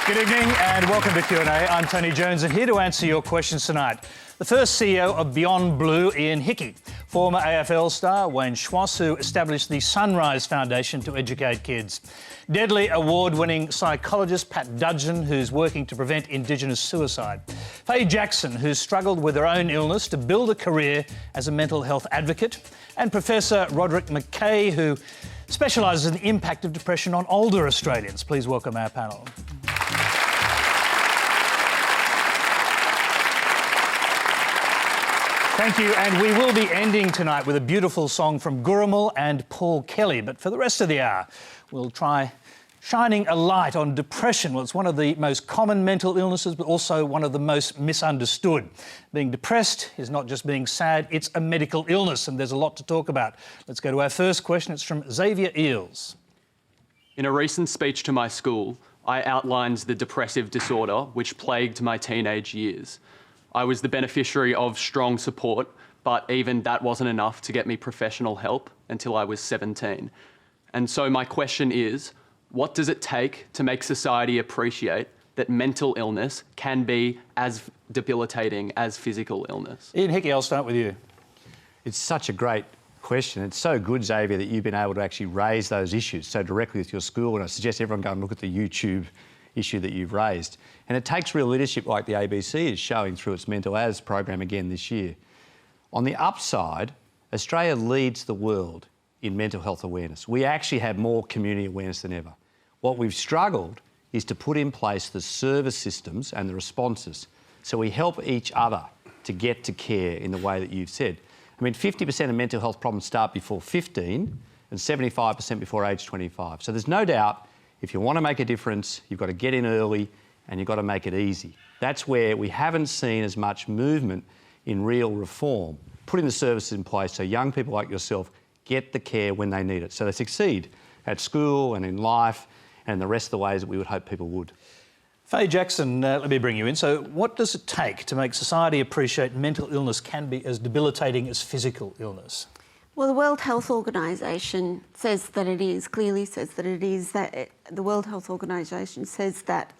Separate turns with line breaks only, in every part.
Good evening and welcome to Q&A. I'm Tony Jones and here to answer your questions tonight. The first CEO of Beyond Blue, Ian Hickie, former AFL star Wayne Schwass, who established the Sunrise Foundation to educate kids. Deadly award-winning psychologist Pat Dudgeon, who's working to prevent Indigenous suicide. Faye Jackson, who's struggled with her own illness to build a career as a mental health advocate. And Professor Roderick McKay, who specialises in the impact of depression on older Australians. Please welcome our panel. Thank you, and we will be ending tonight with a beautiful song from Gurrumul and Paul Kelly. But for the rest of the hour, we'll try shining a light on depression. Well, it's one of the most common mental illnesses, but also one of the most misunderstood. Being depressed is not just being sad, it's a medical illness, and there's a lot to talk about. Let's go to our first question. It's from Xavier Eels.
In a recent speech to my school, I outlined the depressive disorder which plagued my teenage years. I was the beneficiary of strong support, but even that wasn't enough to get me professional help until I was 17. And so my question is, what does it take to make society appreciate that mental illness can be as debilitating as physical illness?
Ian Hickie, I'll start with you.
It's such a great question. It's so good, Xavier, that you've been able to actually raise those issues so directly with your school, and I suggest everyone go and look at the YouTube issue that you've raised. And it takes real leadership like the ABC is showing through its Mental As program again this year. On the upside, Australia leads the world in mental health awareness. We actually have more community awareness than ever. What we've struggled is to put in place the service systems and the responses so we help each other to get to care in the way that you've said. I mean, 50% of mental health problems start before 15 and 75% before age 25. So there's no doubt if you want to make a difference, you've got to get in early and you've got to make it easy. That's where we haven't seen as much movement in real reform, putting the services in place so young people like yourself get the care when they need it, so they succeed at school and in life and the rest of the ways that we would hope people would.
Faye Jackson, let me bring you in. So what does it take to make society appreciate mental illness can be as debilitating as physical illness?
Well, the World Health Organisation says that it is, clearly says that it is, the World Health Organisation says that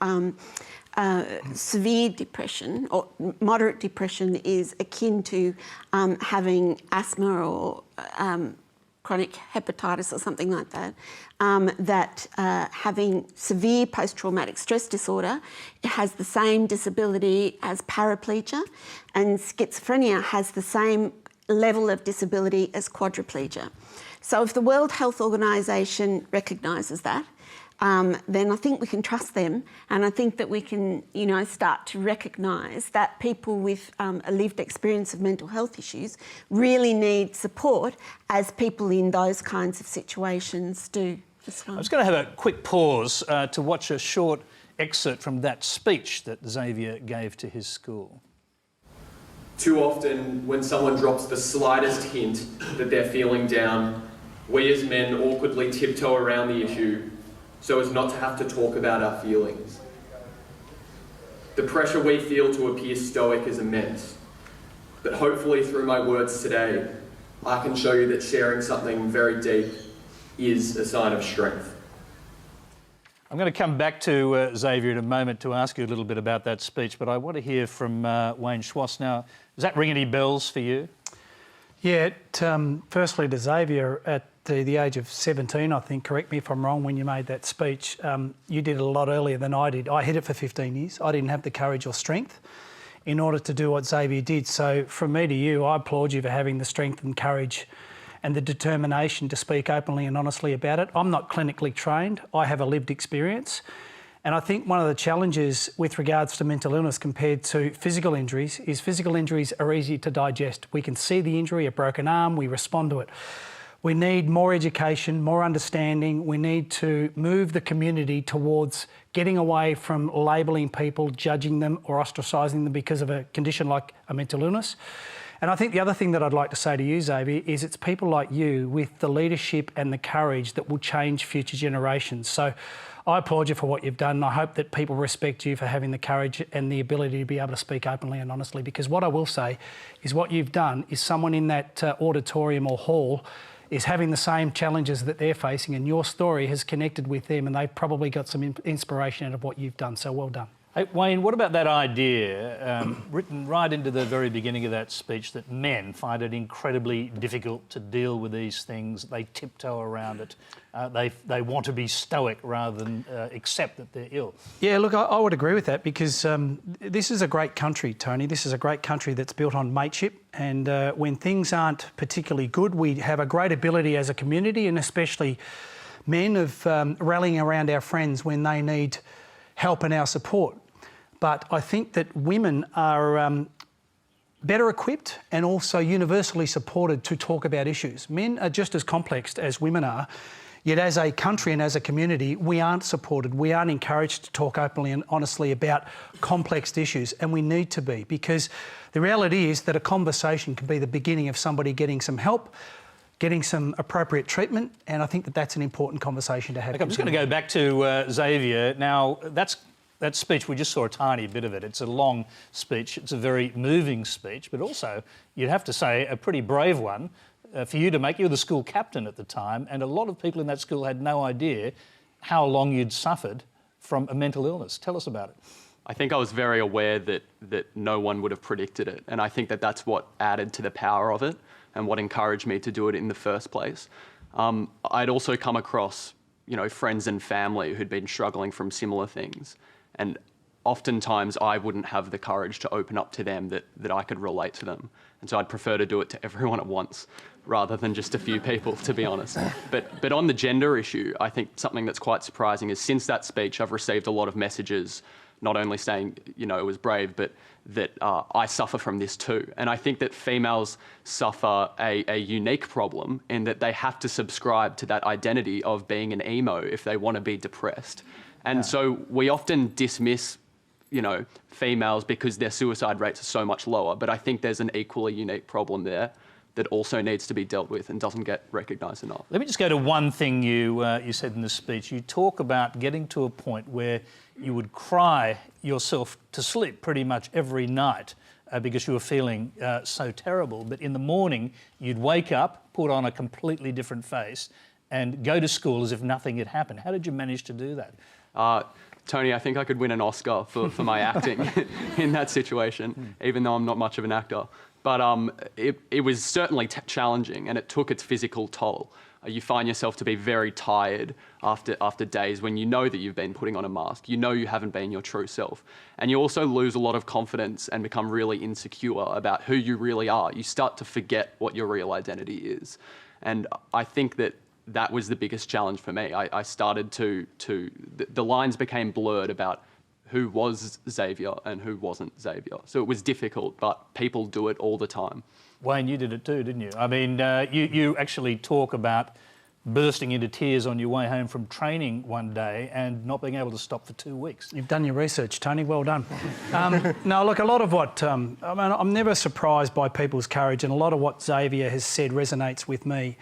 severe depression or moderate depression is akin to having asthma or chronic hepatitis or something like that, having severe post-traumatic stress disorder, it has the same disability as paraplegia, and schizophrenia has the same level of disability as quadriplegia. So if the World Health Organisation recognises that, then I think we can trust them, and I think that we can, start to recognise that people with a lived experience of mental health issues really need support as people in those kinds of situations do.
I was going to have a quick pause to watch a short excerpt from that speech that Xavier gave to his school.
Too often, when someone drops the slightest hint that they're feeling down, we as men awkwardly tiptoe around the issue so as not to have to talk about our feelings. The pressure we feel to appear stoic is immense, but hopefully through my words today, I can show you that sharing something very deep is a sign of strength.
I'm going to come back to Xavier in a moment to ask you a little bit about that speech, but I want to hear from Wayne Schwass now. Does that ring any bells for you?
Yeah, firstly to Xavier, at the age of 17, I think, correct me if I'm wrong, when you made that speech, you did it a lot earlier than I did. I hid it for 15 years. I didn't have the courage or strength in order to do what Xavier did. So from me to you, I applaud you for having the strength and courage and the determination to speak openly and honestly about it. I'm not clinically trained. I have a lived experience. And I think one of the challenges with regards to mental illness compared to physical injuries is physical injuries are easy to digest. We can see the injury, a broken arm, we respond to it. We need more education, more understanding. We need to move the community towards getting away from labelling people, judging them or ostracising them because of a condition like a mental illness. And I think the other thing that I'd like to say to you, Xavier, is it's people like you with the leadership and the courage that will change future generations. So I applaud you for what you've done, and I hope that people respect you for having the courage and the ability to be able to speak openly and honestly, because what I will say is what you've done is someone in that auditorium or hall is having the same challenges that they're facing, and your story has connected with them, and they've probably got some inspiration out of what you've done. So well done.
Hey, Wayne, what about that idea, written right into the very beginning of that speech, that men find it incredibly difficult to deal with these things, they tiptoe around it, they want to be stoic rather than accept that they're ill?
Yeah, look, I would agree with that, because this is a great country, Tony. This is a great country that's built on mateship, and when things aren't particularly good, we have a great ability as a community, and especially men, of rallying around our friends when they need help and our support. But I think that women are better equipped and also universally supported to talk about issues. Men are just as complex as women are, yet as a country and as a community, we aren't supported. We aren't encouraged to talk openly and honestly about complex issues, and we need to be, because the reality is that a conversation can be the beginning of somebody getting some help, getting some appropriate treatment, and I think that that's an important conversation to have.
Okay, I'm just going to go back to Xavier. Now, that speech, we just saw a tiny bit of it. It's a long speech. It's a very moving speech, but also, you'd have to say, a pretty brave one for you to make. You were the school captain at the time, and a lot of people in that school had no idea how long you'd suffered from a mental illness. Tell us about it.
I think I was very aware that no one would have predicted it, and I think that that's what added to the power of it and what encouraged me to do it in the first place. I'd also come across, friends and family who'd been struggling from similar things, and oftentimes I wouldn't have the courage to open up to them that I could relate to them. And so I'd prefer to do it to everyone at once rather than just a few people, to be honest. But on the gender issue, I think something that's quite surprising is since that speech, I've received a lot of messages, not only saying, it was brave, but that I suffer from this too. And I think that females suffer a unique problem in that they have to subscribe to that identity of being an emo if they want to be depressed. And so we often dismiss, females because their suicide rates are so much lower. But I think there's an equally unique problem there that also needs to be dealt with and doesn't get recognised enough.
Let me just go to one thing you said in the speech. You talk about getting to a point where you would cry yourself to sleep pretty much every night because you were feeling so terrible. But in the morning, you'd wake up, put on a completely different face and go to school as if nothing had happened. How did you manage to do that?
Tony, I think I could win an Oscar for my acting in that situation, even though I'm not much of an actor. But it was certainly challenging, and it took its physical toll. You find yourself to be very tired after days when you know that you've been putting on a mask. You know you haven't been your true self. And you also lose a lot of confidence and become really insecure about who you really are. You start to forget what your real identity is. And I think that was the biggest challenge for me. I started the lines became blurred about who was Xavier and who wasn't Xavier. So it was difficult, but people do it all the time.
Wayne, you did it too, didn't you? I mean, you actually talk about bursting into tears on your way home from training one day and not being able to stop for 2 weeks.
You've done your research, Tony. Well done. No, look, a lot of what... I'm never surprised by people's courage, and a lot of what Xavier has said resonates with me.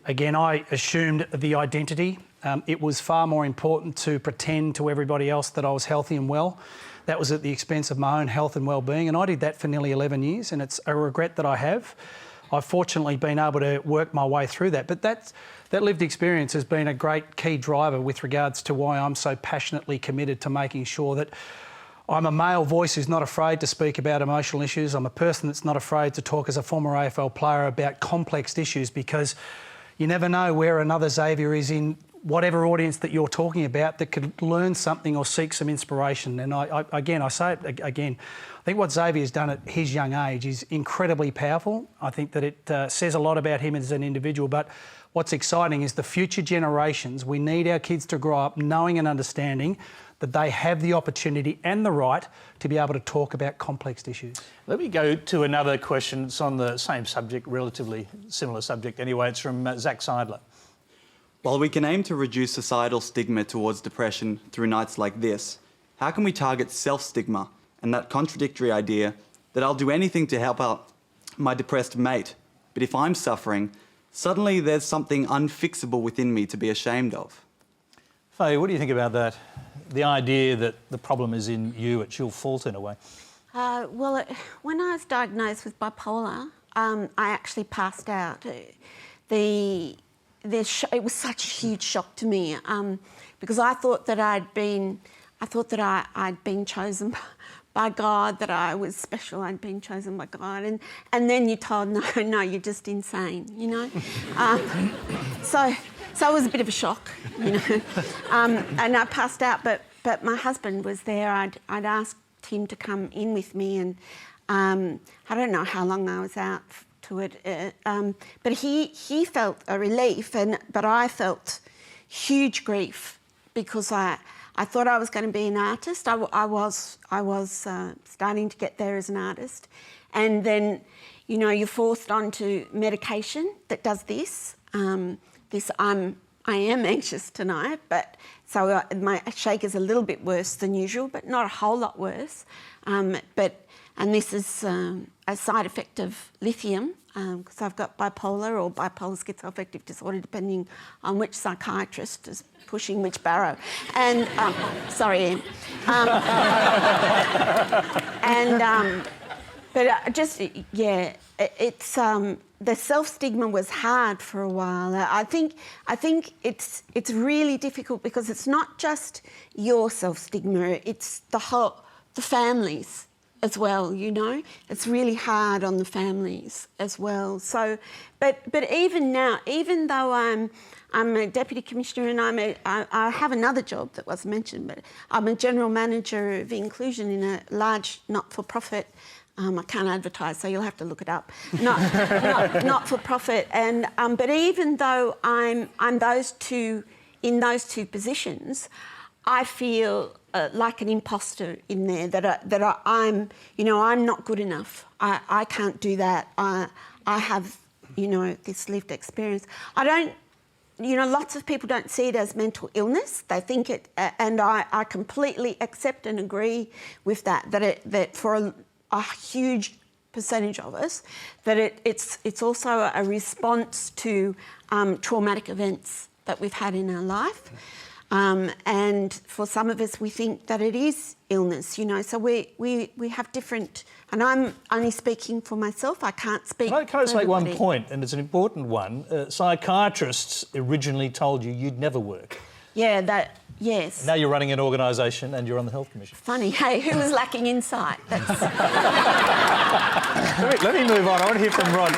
Again, I assumed the identity. It was far more important to pretend to everybody else that I was healthy and well. That was at the expense of my own health and well-being, and I did that for nearly 11 years, and it's a regret that I have. I've fortunately been able to work my way through that, but that lived experience has been a great key driver with regards to why I'm so passionately committed to making sure that I'm a male voice who's not afraid to speak about emotional issues. I'm a person that's not afraid to talk as a former AFL player about complex issues, because you never know where another Xavier is in whatever audience that you're talking about that could learn something or seek some inspiration. And I say it again, I think what Xavier's done at his young age is incredibly powerful. I think that it says a lot about him as an individual, but what's exciting is the future generations. We need our kids to grow up knowing and understanding that they have the opportunity and the right to be able to talk about complex issues.
Let me go to another question. It's on the same subject, relatively similar subject anyway. It's from Zach Seidler.
While we can aim to reduce societal stigma towards depression through nights like this, how can we target self-stigma and that contradictory idea that I'll do anything to help out my depressed mate, but if I'm suffering, suddenly there's something unfixable within me to be ashamed of?
Faye, what do you think about that? The idea that the problem is in you, it's your fault in a way.
When I was diagnosed with bipolar, I actually passed out. it was such a huge shock to me because I thought that I'd been chosen by God, that I was special, I'd been chosen by God, and then you're told, no, you're just insane, you know. So it was a bit of a shock, you know. And I passed out, but my husband was there. I'd asked him to come in with me, and I don't know how long I was out to it, but he felt a relief, but I felt huge grief because I thought I was going to be an artist. I was starting to get there as an artist, and then, you know, you're forced onto medication that does this. I am anxious tonight, but so my shake is a little bit worse than usual, but not a whole lot worse. And this is a side effect of lithium, because I've got bipolar or bipolar schizoaffective disorder, depending on which psychiatrist is pushing which barrow. And sorry, Em. But just, yeah, it's the self-stigma was hard for a while. I think it's really difficult because it's not just your self-stigma; it's the families as well. You know, it's really hard on the families as well. So, but even now, even though I'm a deputy commissioner and I have another job that wasn't mentioned, but I'm a general manager of inclusion in a large not-for-profit. I can't advertise, so you'll have to look it up. Not for profit, and but even though I'm in those two positions, I feel like an imposter in there. I'm not good enough. I can't do that. I have this lived experience. I don't. Lots of people don't see it as mental illness. They think it, and I completely accept and agree with that. That for a huge percentage of us, that it's also a response to traumatic events that we've had in our life. And for some of us, we think that it is illness, So we have different, and I'm only speaking for myself. I can't speak
Can I just
for
make one
everybody.
point, and it's an important one. Psychiatrists originally told you'd never work.
Yeah, yes.
Now you're running an organisation and you're on the Health Commission.
Funny, hey, who was lacking insight? That's...
Let me move on. I want to hear from Rod.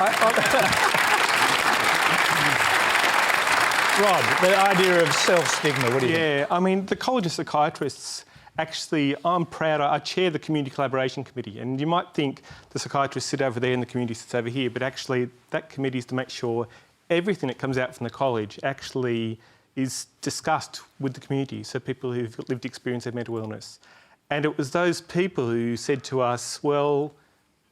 Rod, the idea of self-stigma, what do you think?
Yeah, I mean, the College of Psychiatrists, actually, I'm proud, I chair the Community Collaboration Committee, and you might think the psychiatrists sit over there and the community sits over here, but actually that committee is to make sure everything that comes out from the college actually is discussed with the community, so people who've got lived experience of mental illness. And it was those people who said to us, well,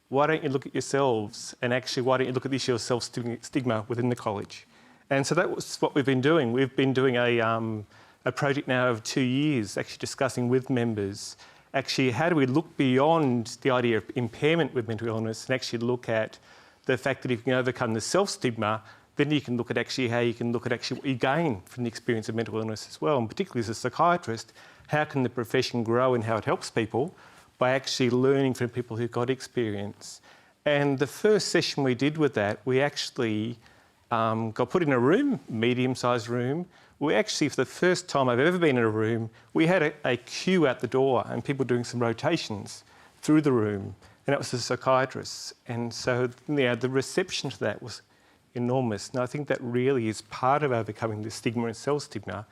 why don't you look at yourselves, and actually why don't you look at the issue of self-stigma within the college? And so that was what we've been doing. We've been doing a project now of 2 years, actually discussing with members, actually how do we look beyond the idea of impairment with mental illness and actually look at the fact that if you can overcome the self-stigma, then you can look at actually how you can look at actually what you gain from the experience of mental illness as well. And particularly as a psychiatrist, how can the profession grow and how it helps people by actually learning from people who've got experience. And the first session we did with that, we actually got put in a room, medium-sized room. We actually, for the first time I've ever been in a room, we had a queue out the door and people doing some rotations through the room, and that was the psychiatrists. And so the reception to that was enormous. And I think that really is part of overcoming the stigma and self-stigma,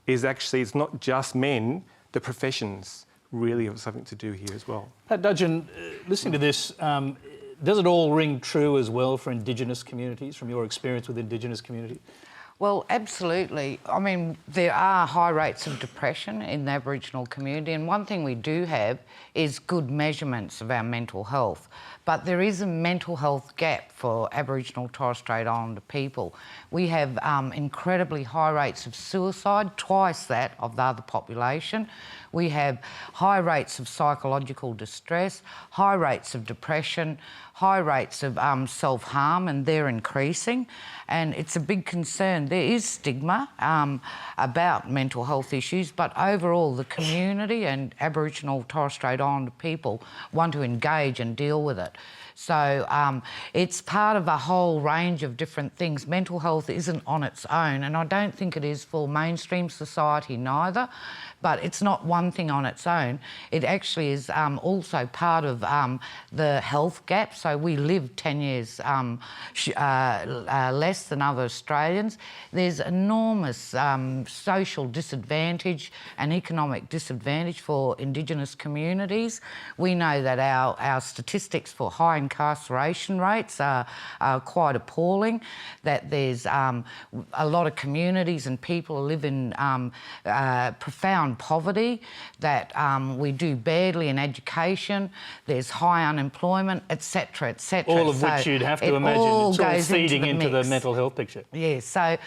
is actually it's not just men, the professions really have something to do here as well.
Dudgeon, listening to this, does it all ring true as well for Indigenous communities, from your experience with Indigenous communities?
Well, absolutely. I mean, there are high rates of depression in the Aboriginal community, and one thing we do have is good measurements of our mental health. But there is a mental health gap for Aboriginal Torres Strait Islander people. We have incredibly high rates of suicide, twice that of the other population. We have high rates of psychological distress, high rates of depression, high rates of self-harm, and they're increasing. And it's a big concern. There is stigma about mental health issues, but overall the community and Aboriginal Torres Strait Islander people want to engage and deal with it. So it's part of a whole range of different things. Mental health isn't on its own, and I don't think it is for mainstream society neither, but it's not one thing on its own. It actually is also part of the health gap. So we live 10 years less than other Australians. There's enormous social disadvantage and economic disadvantage for Indigenous communities. We know that our statistics for high incarceration rates are quite appalling, that there's a lot of communities and people live in profound poverty, that we do badly in education, there's high unemployment, etc., etc.
All of which you'd have to imagine it's all feeding into the mental health picture.
Yeah, so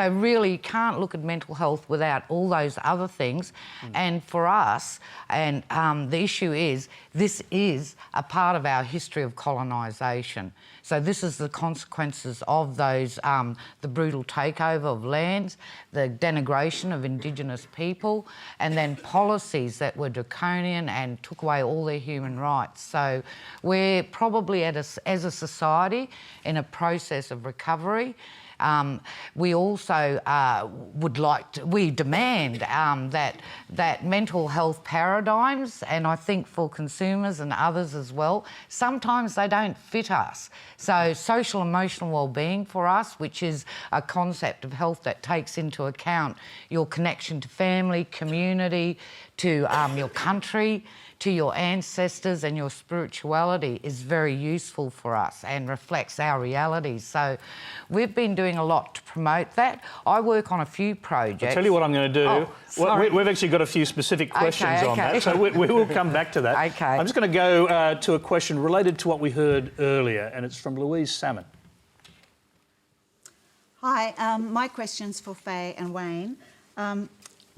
really you can't look at mental health without all those other things. And for us, and the issue is, this is a part of our history of colonisation. So this is the consequences of those, the brutal takeover of lands, the denigration of Indigenous people, and then policies that were draconian and took away all their human rights. So we're probably as a society in a process of recovery. We also we demand that mental health paradigms, and I think for consumers and others as well, sometimes they don't fit us. So social emotional wellbeing for us, which is a concept of health that takes into account your connection to family, community, to your country, to your ancestors and your spirituality, is very useful for us and reflects our realities. So we've been doing a lot to promote that. I work on a few projects.
I'll tell you what I'm going to do.
Oh,
we've actually got a few specific questions on that, so we will come back to that.
Okay.
I'm just going to go to a question related to what we heard earlier, and it's from Louise Salmon.
Hi, my question's for Faye and Wayne.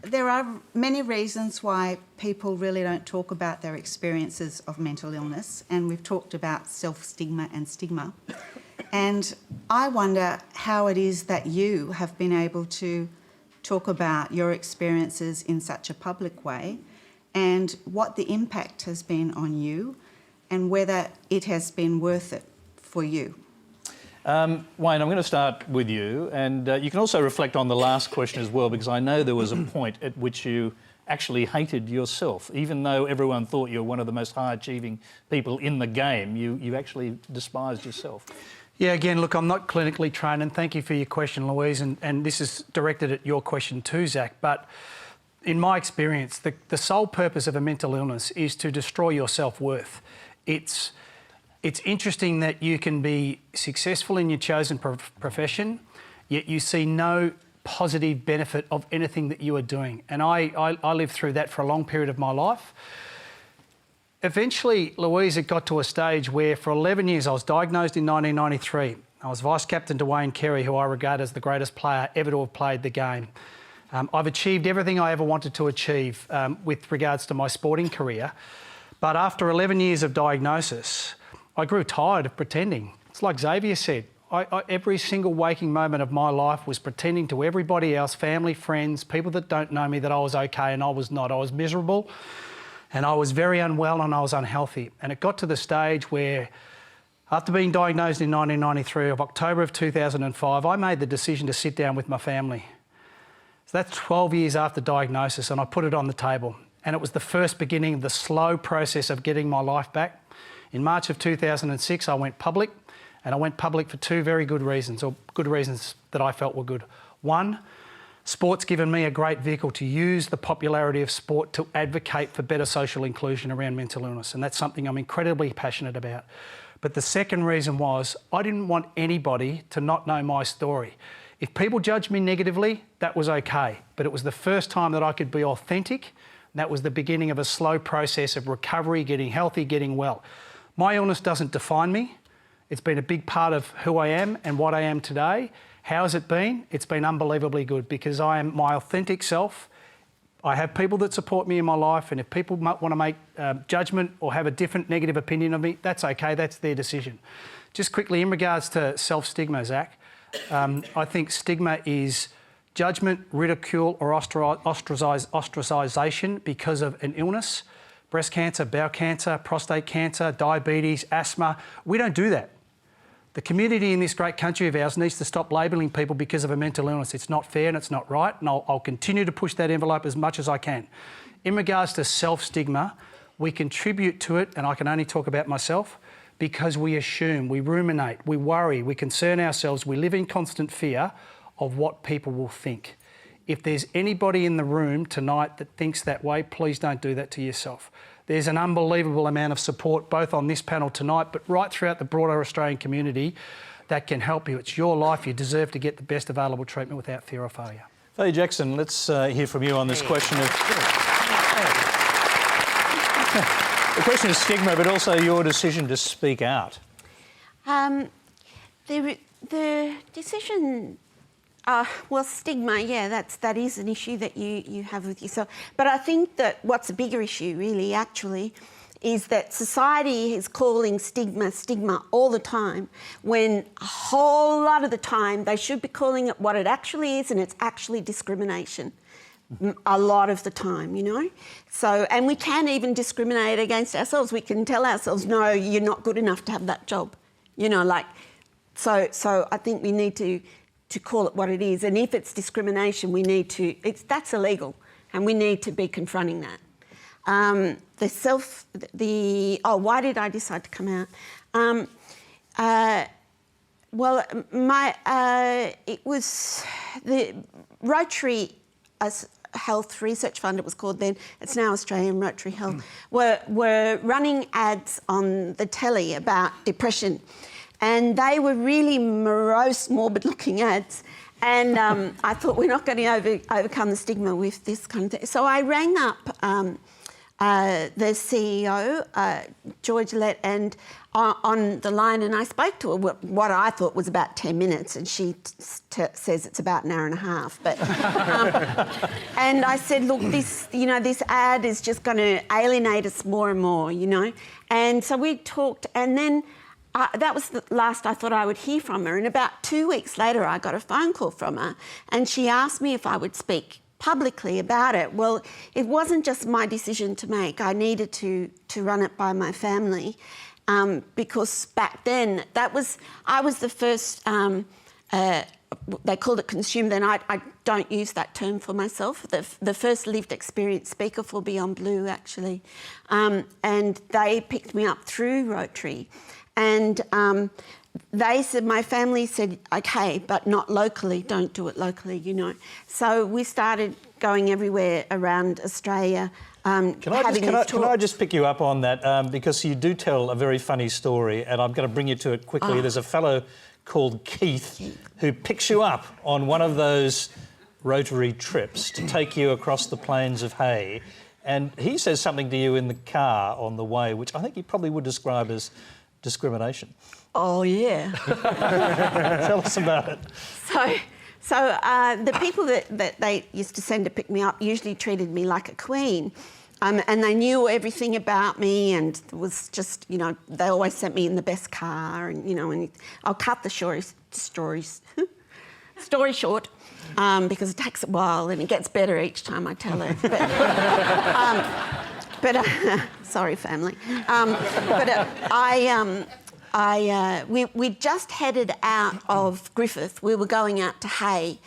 There are many reasons why people really don't talk about their experiences of mental illness, and we've talked about self-stigma and stigma. And I wonder how it is that you have been able to talk about your experiences in such a public way, and what the impact has been on you, and whether it has been worth it for you.
Wayne, I'm going to start with you, and you can also reflect on the last question as well, because I know there was a point at which you actually hated yourself. Even though everyone thought you were one of the most high-achieving people in the game, you actually despised yourself.
Yeah, again, look, I'm not clinically trained, and thank you for your question, Louise, and this is directed at your question too, Zach, but in my experience, the sole purpose of a mental illness is to destroy your self-worth. It's interesting that you can be successful in your chosen profession, yet you see no positive benefit of anything that you are doing. And I lived through that for a long period of my life. Eventually, Louise, it got to a stage where for 11 years I was diagnosed in 1993. I was vice-captain to Wayne Carey, who I regard as the greatest player ever to have played the game. I've achieved everything I ever wanted to achieve with regards to my sporting career. But after 11 years of diagnosis, I grew tired of pretending. It's like Xavier said, every single waking moment of my life was pretending to everybody else, family, friends, people that don't know me, that I was okay, and I was not. I was miserable, and I was very unwell, and I was unhealthy. And it got to the stage where, after being diagnosed in 1993, of October of 2005, I made the decision to sit down with my family. So that's 12 years after diagnosis, and I put it on the table. And it was the first beginning of the slow process of getting my life back. In March of 2006, I went public, and I went public for two very good reasons, or good reasons that I felt were good. One, sport's given me a great vehicle to use the popularity of sport to advocate for better social inclusion around mental illness, and that's something I'm incredibly passionate about. But the second reason was I didn't want anybody to not know my story. If people judged me negatively, that was okay, but it was the first time that I could be authentic. That was the beginning of a slow process of recovery, getting healthy, getting well. My illness doesn't define me. It's been a big part of who I am and what I am today. How has it been? It's been unbelievably good, because I am my authentic self. I have people that support me in my life, and if people want to make judgment or have a different negative opinion of me, that's okay, that's their decision. Just quickly, in regards to self-stigma, Zach, I think stigma is judgment, ridicule or ostracisation because of an illness. breast cancer, bowel cancer, prostate cancer, diabetes, asthma. We don't do that. The community in this great country of ours needs to stop labelling people because of a mental illness. It's not fair and it's not right, and I'll continue to push that envelope as much as I can. In regards to self-stigma, we contribute to it, and I can only talk about myself, because we assume, we ruminate, we worry, we concern ourselves, we live in constant fear of what people will think. If there's anybody in the room tonight that thinks that way, please don't do that to yourself. There's an unbelievable amount of support, both on this panel tonight, but right throughout the broader Australian community, that can help you. It's your life. You deserve to get the best available treatment without fear or failure.
Faye Jackson, let's hear from you on this question of... The question of stigma, but also your decision to speak out.
The decision... well, stigma, yeah, that is an issue that you have with yourself. But I think that what's a bigger issue, really, actually, is that society is calling stigma all the time, when a whole lot of the time they should be calling it what it actually is, and it's actually discrimination. A lot of the time, you know. So, and we can even discriminate against ourselves. We can tell ourselves, no, you're not good enough to have that job. You know, like, so I think we need to call it what it is, and if it's discrimination, we need to. That's illegal, and we need to be confronting that. Why did I decide to come out? It was the Rotary Health Research Fund, it was called then. It's now Australian Rotary Health. Were running ads on the telly about depression. And they were really morose, morbid-looking ads. And I thought, we're not going to overcome the stigma with this kind of thing. So I rang up the CEO, George Lett, and on the line, and I spoke to her what I thought was about 10 minutes, and she says it's about an hour and a half. But and I said, look, this ad is just going to alienate us more and more, you know. And so we talked, and then. That was the last I thought I would hear from her. And about 2 weeks later, I got a phone call from her, and she asked me if I would speak publicly about it. Well, it wasn't just my decision to make. I needed to run it by my family, because back then I was the first. They called it consumer. Then I don't use that term for myself. The first lived experience speaker for Beyond Blue, actually, and they picked me up through Rotary. And they said, my family said, OK, but not locally, don't do it locally, you know. So we started going everywhere around Australia. Can
I just pick you up on that? Because you do tell a very funny story, and I'm going to bring you to it quickly. There's a fellow called Keith who picks you up on one of those Rotary trips to take you across the plains of Hay. And he says something to you in the car on the way, which I think he probably would describe as discrimination.
Oh, yeah.
Tell us about it.
So the people that they used to send to pick me up usually treated me like a queen. And they knew everything about me, and it was just, you know, they always sent me in the best car, and, you know, and I'll cut the story short, because it takes a while and it gets better each time I tell it. But sorry, family. We just headed out of Griffith. We were going out to Hay,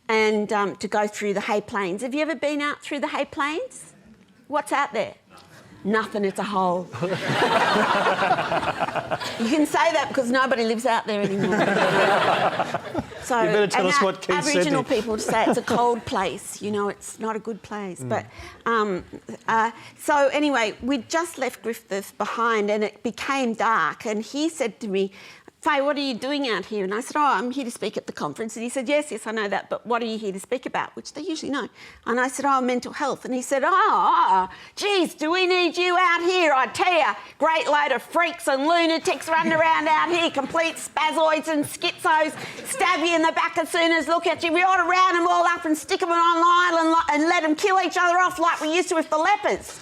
and to go through the Hay Plains. Have you ever been out through the Hay Plains? What's out there? Nothing, it's a hole. You can say that because nobody lives out there anymore. So,
you better tell us what Keith said.
Aboriginal people say it's a cold place, you know, it's not a good place. But so anyway, we just left Griffith behind, and it became dark, and he said to me, Faye, what are you doing out here? And I said, I'm here to speak at the conference. And he said, yes, I know that, but what are you here to speak about? Which they usually know. And I said, mental health. And he said, geez, do we need you out here? I tell you, great load of freaks and lunatics running around out here, complete spazoids and schizos, stab you in the back as soon as look at you. We ought to round them all up and stick them on an island and let them kill each other off like we used to with the lepers.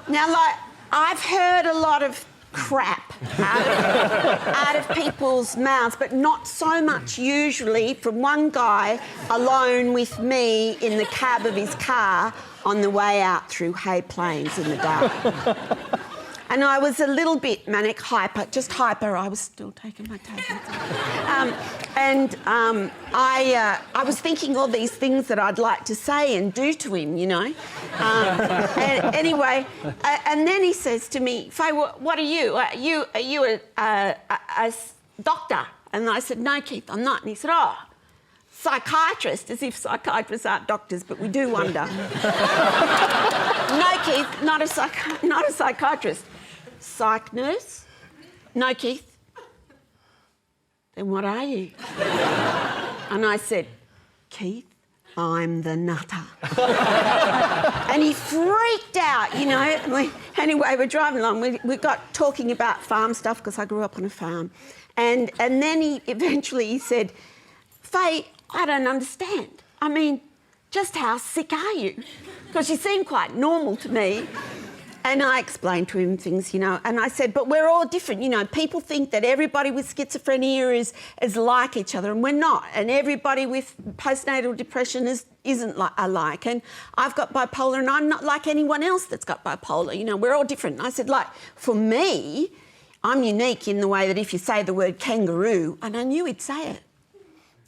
Now, like, I've heard a lot of crap out of people's mouths, but not so much usually from one guy alone with me in the cab of his car on the way out through Hay Plains in the dark. And I was a little bit manic, hyper, just hyper. I was still taking my tablets. I was thinking all these things that I'd like to say and do to him, you know. Anyway, and then he says to me, Faye, what are you? Are you a doctor? And I said, no, Keith, I'm not. And he said, oh, psychiatrist, as if psychiatrists aren't doctors, but we do wonder. No, Keith, not a psychiatrist. Psych nurse? No, Keith. Then what are you? And I said, Keith, I'm the nutter. And he freaked out, you know. Anyway, we're driving along. We got talking about farm stuff because I grew up on a farm. And then he eventually said, Faye, I don't understand. I mean, just how sick are you? Because you seem quite normal to me. And I explained to him things, you know, and I said, but we're all different, you know. People think that everybody with schizophrenia is like each other, and we're not. And everybody with postnatal depression isn't alike. And I've got bipolar, and I'm not like anyone else that's got bipolar. You know, we're all different. And I said, like, for me, I'm unique in the way that if you say the word kangaroo, and I knew he'd say it.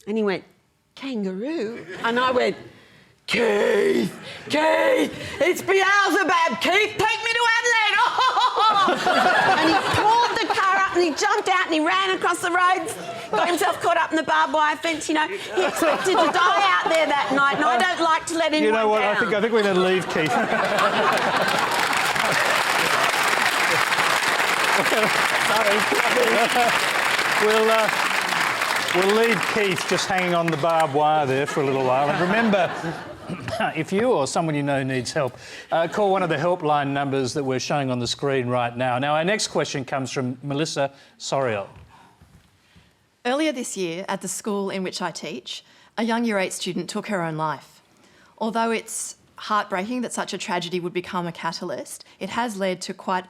And he went, kangaroo? And I went, Keith, it's Beelzebub, Keith, take me to Adelaide. Oh! And he pulled the car up and he jumped out and he ran across the road, got himself caught up in the barbed wire fence, you know. He expected to die out there that night, and I don't like to let anyone
You know what,
down.
I think we're going to leave Keith. We'll leave Keith just hanging on the barbed wire there for a little while. And remember, if you or someone you know needs help, call one of the helpline numbers that we're showing on the screen right now. Now, our next question comes from Melissa Soriel.
Earlier this year, at the school in which I teach, a young Year 8 student took her own life. Although it's heartbreaking that such a tragedy would become a catalyst, it has led to quite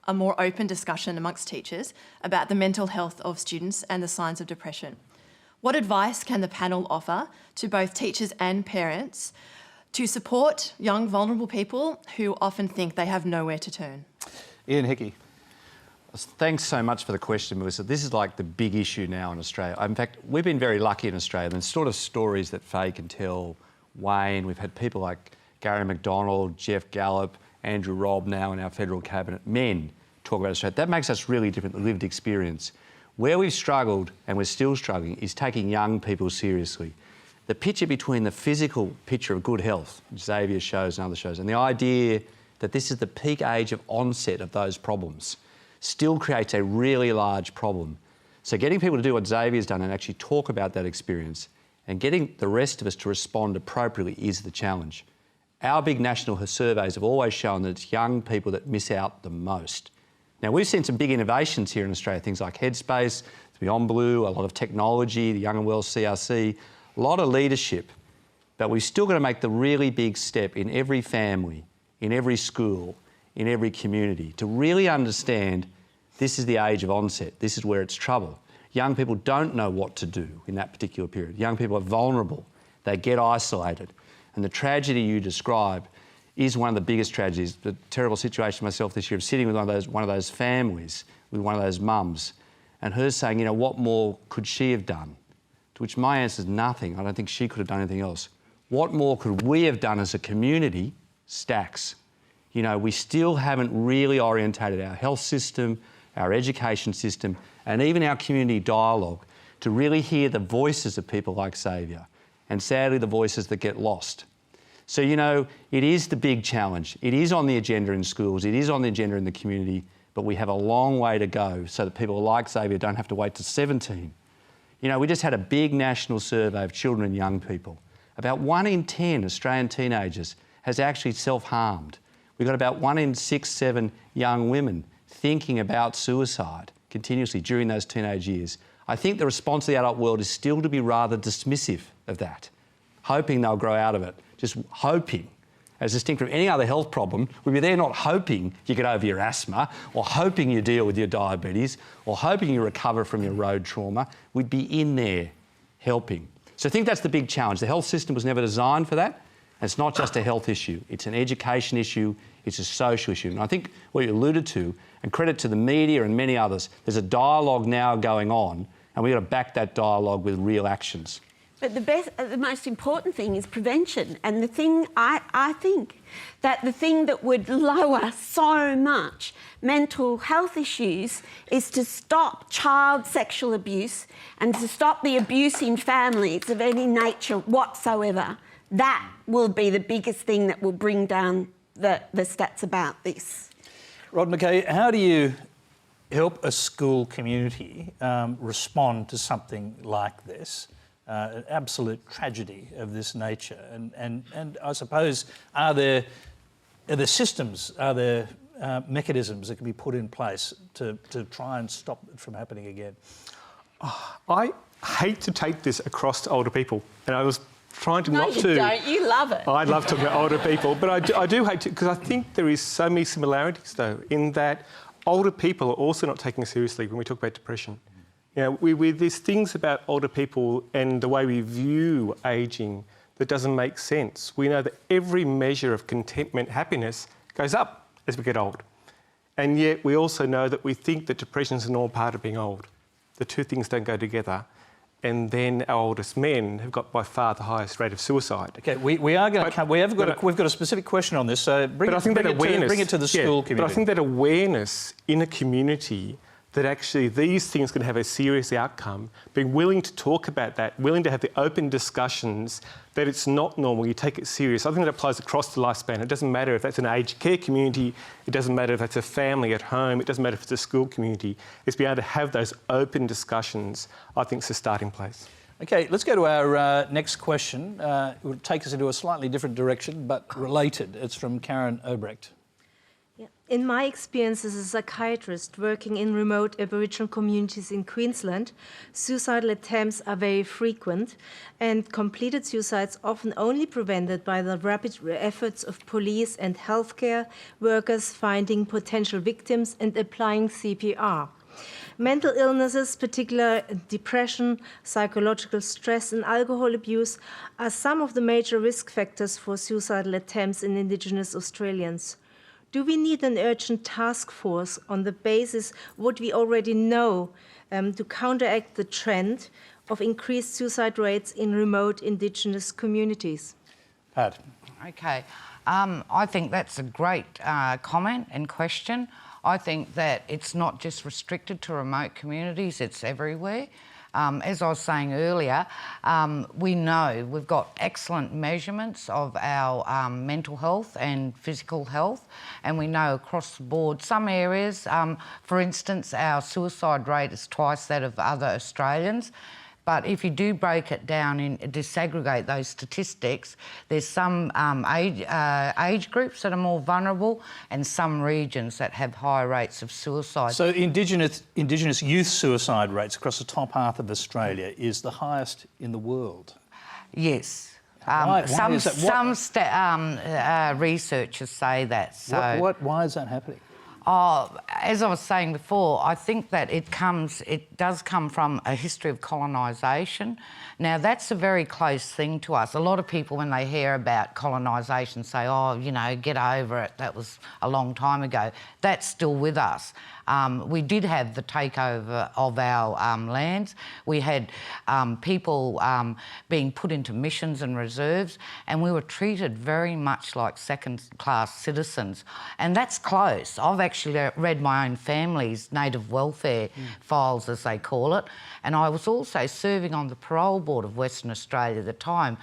a more open discussion amongst teachers about the mental health of students and the signs of depression. What advice can the panel offer to both teachers and parents to support young, vulnerable people who often think they have nowhere to turn?
Ian Hickie.
Thanks so much for the question, Melissa. This is like the big issue now in Australia. In fact, we've been very lucky in Australia. There's sort of stories that Faye can tell, Wayne. We've had people like Gary McDonald, Jeff Gallop, Andrew Robb now in our federal cabinet, men talk about Australia. That makes us really different, the lived experience. Where we've struggled, and we're still struggling, is taking young people seriously. The picture between the physical picture of good health, which Xavier shows and other shows, and the idea that this is the peak age of onset of those problems still creates a really large problem. So getting people to do what Xavier's done and actually talk about that experience and getting the rest of us to respond appropriately is the challenge. Our big national surveys have always shown that it's young people that miss out the most. Now, we've seen some big innovations here in Australia, things like Headspace, Beyond Blue, a lot of technology, the Young and Well CRC, a lot of leadership, but we've still got to make the really big step in every family, in every school, in every community, to really understand this is the age of onset, this is where it's trouble. Young people don't know what to do in that particular period. Young people are vulnerable, they get isolated, and the tragedy you describe is one of the biggest tragedies. The terrible situation myself this year of sitting with one of those families, with one of those mums, and her saying, you know, what more could she have done? To which my answer is nothing. I don't think she could have done anything else. What more could we have done as a community? Stacks. You know, we still haven't really orientated our health system, our education system, and even our community dialogue to really hear the voices of people like Xavier, and sadly the voices that get lost. So, you know, it is the big challenge. It is on the agenda in schools, it is on the agenda in the community, but we have a long way to go so that people like Xavier don't have to wait to 17. You know, we just had a big national survey of children and young people. About 1 in 10 Australian teenagers has actually self-harmed. We've got about 1 in 6, 7 young women thinking about suicide continuously during those teenage years. I think the response of the adult world is still to be rather dismissive of that, hoping they'll grow out of it, just hoping. as distinct from any other health problem, we'd be there not hoping you get over your asthma or hoping you deal with your diabetes or hoping you recover from your road trauma. We'd be in there helping. So I think that's the big challenge. The health system was never designed for that. And it's not just a health issue. It's an education issue. It's a social issue. And I think what you alluded to, and credit to the media and many others, there's a dialogue now going on, and we've got to back that dialogue with real actions.
But the most important thing is prevention. And the thing, I think that the thing that would lower so much mental health issues is to stop child sexual abuse and to stop the abuse in families of any nature whatsoever. That will be the biggest thing that will bring down the stats about this.
Rod McKay, how do you help a school community respond to something like this? An absolute tragedy of this nature, and I suppose are there systems, are there mechanisms that can be put in place to try and stop it from happening again?
I hate to take this across to older people, and I was trying to
No, you don't. You love it.
I love talking about older people, but I do hate to, because I think there is so many similarities though in that older people are also not taken seriously when we talk about depression. You know, there's things about older people and the way we view ageing that doesn't make sense. We know that every measure of contentment, happiness, goes up as we get old. And yet we also know that we think that depression is a normal part of being old. The two things don't go together. And then our oldest men have got by far the highest rate of suicide.
Okay, we are going to come. We've got a specific question on this. So bring it to the school community.
But I think that awareness in a community that actually these things can have a serious outcome, being willing to talk about that, willing to have the open discussions that it's not normal, you take it serious. I think that applies across the lifespan. It doesn't matter if that's an aged care community, it doesn't matter if that's a family at home, it doesn't matter if it's a school community. It's being able to have those open discussions, I think, is a starting place.
Okay, let's go to our next question. It will take us into a slightly different direction, but related. It's from Karen Obrecht.
In my experience as a psychiatrist working in remote Aboriginal communities in Queensland, suicidal attempts are very frequent and completed suicides often only prevented by the rapid efforts of police and healthcare workers finding potential victims and applying CPR. Mental illnesses, particularly depression, psychological stress and alcohol abuse, are some of the major risk factors for suicidal attempts in Indigenous Australians. Do we need an urgent task force on the basis of what we already know to counteract the trend of increased suicide rates in remote Indigenous communities?
Pat.
Okay. I think that's a great comment and question. I think that it's not just restricted to remote communities, it's everywhere. As I was saying earlier, we know we've got excellent measurements of our mental health and physical health, and we know across the board some areas, for instance, our suicide rate is twice that of other Australians. But if you do break it down and disaggregate those statistics, there's some age groups that are more vulnerable and some regions that have higher rates of suicide.
So Indigenous youth suicide rates across the top half of Australia is the highest in the world.
Yes.
Why is that?
Researchers say that. So
why is that happening?
As I was saying before, I think that it does come from a history of colonisation. Now, that's a very close thing to us. A lot of people, when they hear about colonisation, say, oh, you know, get over it, that was a long time ago. That's still with us. We did have the takeover of our lands. We had people being put into missions and reserves, and we were treated very much like second-class citizens. And that's close. I've actually read my own family's native welfare files, as they call it, and I was also serving on the parole board of Western Australia at the time.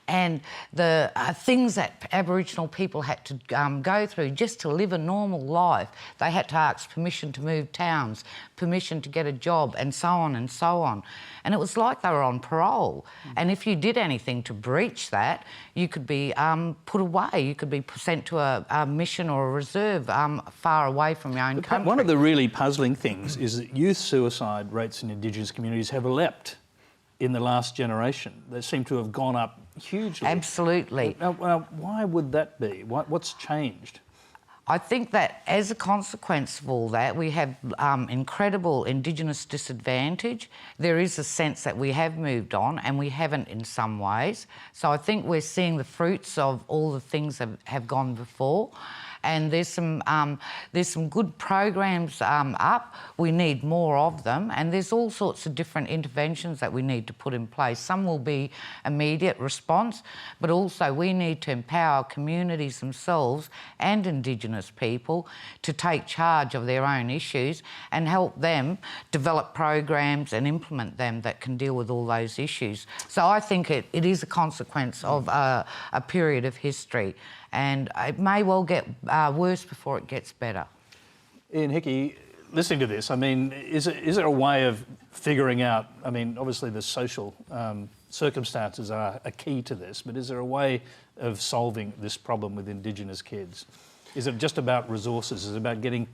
And the things that Aboriginal people had to go through just to live a normal life. They had to ask permission to move towns, permission to get a job, and so on and so on. And it was like they were on parole. And if you did anything to breach that, you could be put away. You could be sent to a mission or a reserve far away from your own country.
One of the really puzzling things is that youth suicide rates in Indigenous communities have leapt in the last generation. They seem to have gone up hugely.
Absolutely.
Now, why would that be? What's changed?
I think that as a consequence of all that, we have incredible Indigenous disadvantage. There is a sense that we have moved on and we haven't in some ways. So I think we're seeing the fruits of all the things that have gone before. And there's some good programs up. We need more of them, and there's all sorts of different interventions that we need to put in place. Some will be immediate response, but also we need to empower communities themselves and Indigenous people to take charge of their own issues and help them develop programs and implement them that can deal with all those issues. So I think it is a consequence of a period of history, and it may well get worse before it gets better.
Ian Hickie, listening to this, I mean, is there a way of figuring out, I mean, obviously the social circumstances are a key to this, but is there a way of solving this problem with Indigenous kids? Is it just about resources? Is it about getting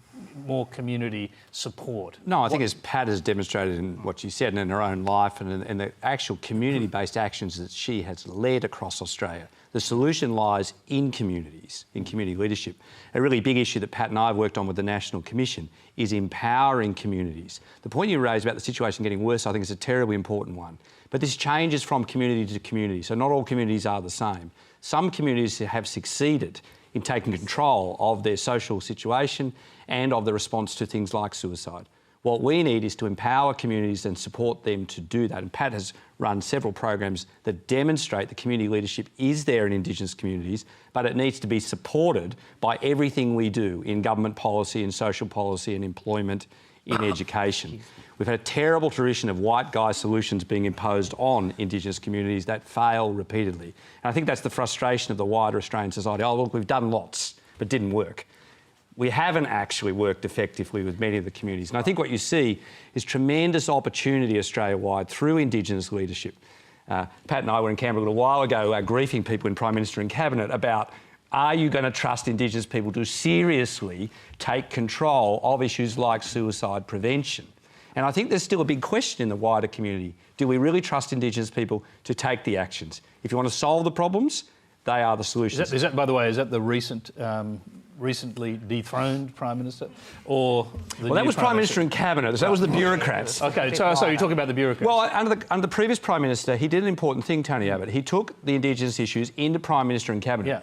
more community support?
No, I think as Pat has demonstrated in what she said and in her own life and the actual community-based actions that she has led across Australia, the solution lies in communities, in community leadership. A really big issue that Pat and I have worked on with the National Commission is empowering communities. The point you raised about the situation getting worse, I think is a terribly important one. But this changes from community to community, so not all communities are the same. Some communities have succeeded in taking control of their social situation and of the response to things like suicide. What we need is to empower communities and support them to do that. And Pat has run several programs that demonstrate that community leadership is there in Indigenous communities, but it needs to be supported by everything we do in government policy, in social policy, in employment, in education. We've had a terrible tradition of white guy solutions being imposed on Indigenous communities that fail repeatedly. And I think that's the frustration of the wider Australian society. Oh, look, we've done lots, but didn't work. We haven't actually worked effectively with many of the communities. And I think what you see is tremendous opportunity Australia-wide through Indigenous leadership. Pat and I were in Canberra a little while ago griefing people in Prime Minister and Cabinet about, are you going to trust Indigenous people to seriously take control of issues like suicide prevention? And I think there's still a big question in the wider community. Do we really trust Indigenous people to take the actions? If you want to solve the problems, they are the solutions.
Is that, by the way, is that the recently dethroned Prime Minister? Or
well, that was Prime Minister and Cabinet. That was the bureaucrats.
OK, so you're talking about the bureaucrats.
Well, under the previous Prime Minister, he did an important thing, Tony Abbott. He took the Indigenous issues into Prime Minister and Cabinet.
Yeah.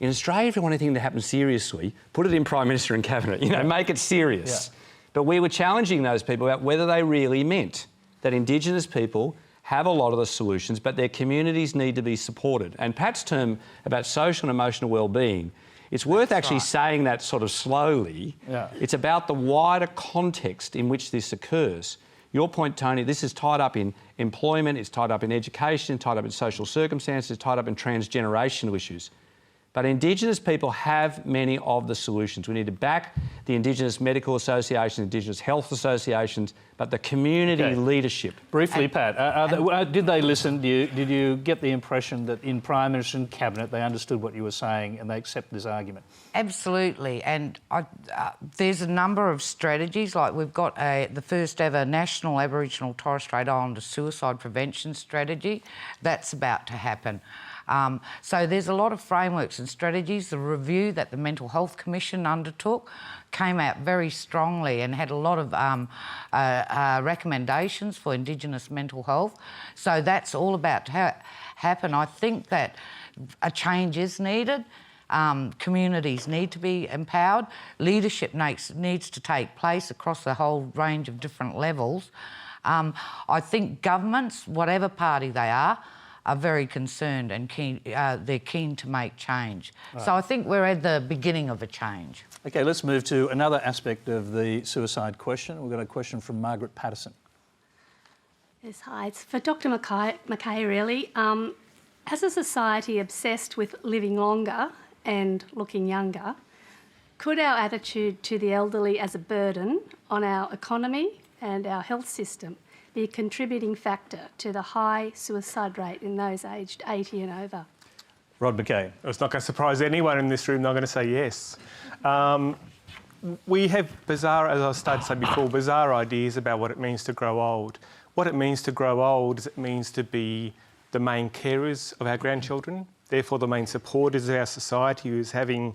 In Australia, if you want anything to happen seriously, put it in Prime Minister and Cabinet. You know, make it serious.
Yeah.
But we were challenging those people about whether they really meant that Indigenous people have a lot of the solutions, but their communities need to be supported. And Pat's term about social and emotional well-being, it's worth actually saying that sort of slowly.
Yeah.
It's about the wider context in which this occurs. Your point, Tony, this is tied up in employment, it's tied up in education, tied up in social circumstances, it's tied up in transgenerational issues. But Indigenous people have many of the solutions. We need to back the Indigenous Medical Associations, Indigenous Health Associations, but the community leadership.
Briefly, Pat, did they listen? Did you get the impression that in Prime Minister and Cabinet they understood what you were saying and they accept this argument?
Absolutely, and there's a number of strategies. Like we've got the first ever National Aboriginal and Torres Strait Islander Suicide Prevention Strategy. That's about to happen. So there's a lot of frameworks and strategies. The review that the Mental Health Commission undertook came out very strongly and had a lot of recommendations for Indigenous mental health. So that's all about to happen. I think that a change is needed. Communities need to be empowered. Leadership needs to take place across the whole range of different levels. I think governments, whatever party they are very concerned and keen, they're keen to make change. Right. So I think we're at the beginning of a change.
OK, let's move to another aspect of the suicide question. We've got a question from Margaret Patterson.
Yes, hi. It's for Dr McKay, really. As a society obsessed with living longer and looking younger, could our attitude to the elderly as a burden on our economy and our health system be a contributing factor to the high suicide rate in those aged 80 and over?
Rod McKay.
It's not going to surprise anyone in this room, they're going to say yes. We have bizarre, as I started to say before, bizarre ideas about what it means to grow old. What it means to grow old is it means to be the main carers of our grandchildren, therefore the main supporters of our society, who's having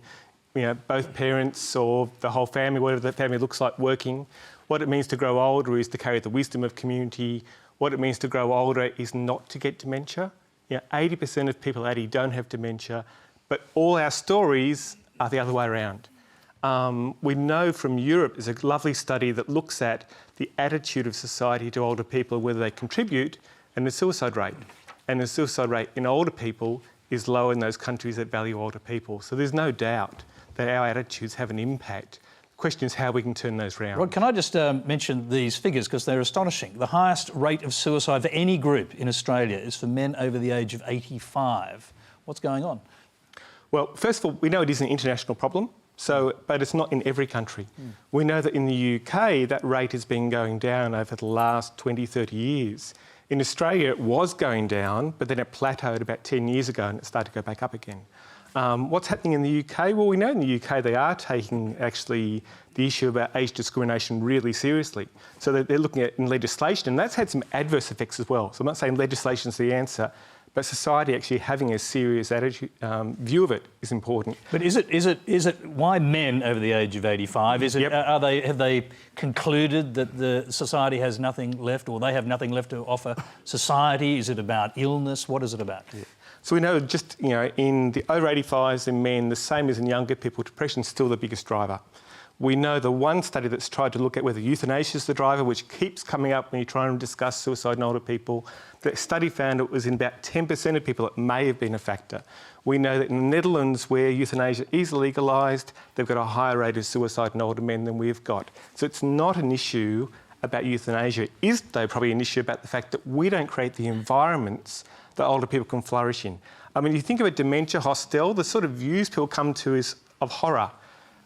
both parents or the whole family, whatever that family looks like, working. What it means to grow older is to carry the wisdom of community. What it means to grow older is not to get dementia. 80% of people at 80 don't have dementia, but all our stories are the other way around. We know from Europe, there's a lovely study that looks at the attitude of society to older people, whether they contribute, and the suicide rate. And the suicide rate in older people is lower in those countries that value older people. So there's no doubt that our attitudes have an impact. The question is how we can turn those round.
Rod, can I just mention these figures because they're astonishing. The highest rate of suicide for any group in Australia is for men over the age of 85. What's going on?
Well, first of all, we know it is an international problem, but it's not in every country. We know that in the UK, that rate has been going down over the last 20, 30 years. In Australia, it was going down, but then it plateaued about 10 years ago and it started to go back up again. What's happening in the UK? Well, we know in the UK they are taking actually the issue about age discrimination really seriously. So they're looking at in legislation, and that's had some adverse effects as well. So I'm not saying legislation's the answer, but society actually having a serious attitude, view of it is important.
But is it why men over the age of 85? Is it have they concluded that the society has nothing left, or they have nothing left to offer society? Is it about illness? What is it about? Yeah.
So we know just in the over 85s in men, the same as in younger people, depression's still the biggest driver. We know the one study that's tried to look at whether euthanasia is the driver, which keeps coming up when you try and discuss suicide in older people. That study found it was in about 10% of people it may have been a factor. We know that in the Netherlands, where euthanasia is legalised, they've got a higher rate of suicide in older men than we've got. So it's not an issue about euthanasia. It is, though, probably an issue about the fact that we don't create the environments that older people can flourish in. I mean, you think about dementia hostel, the sort of views people come to is of horror.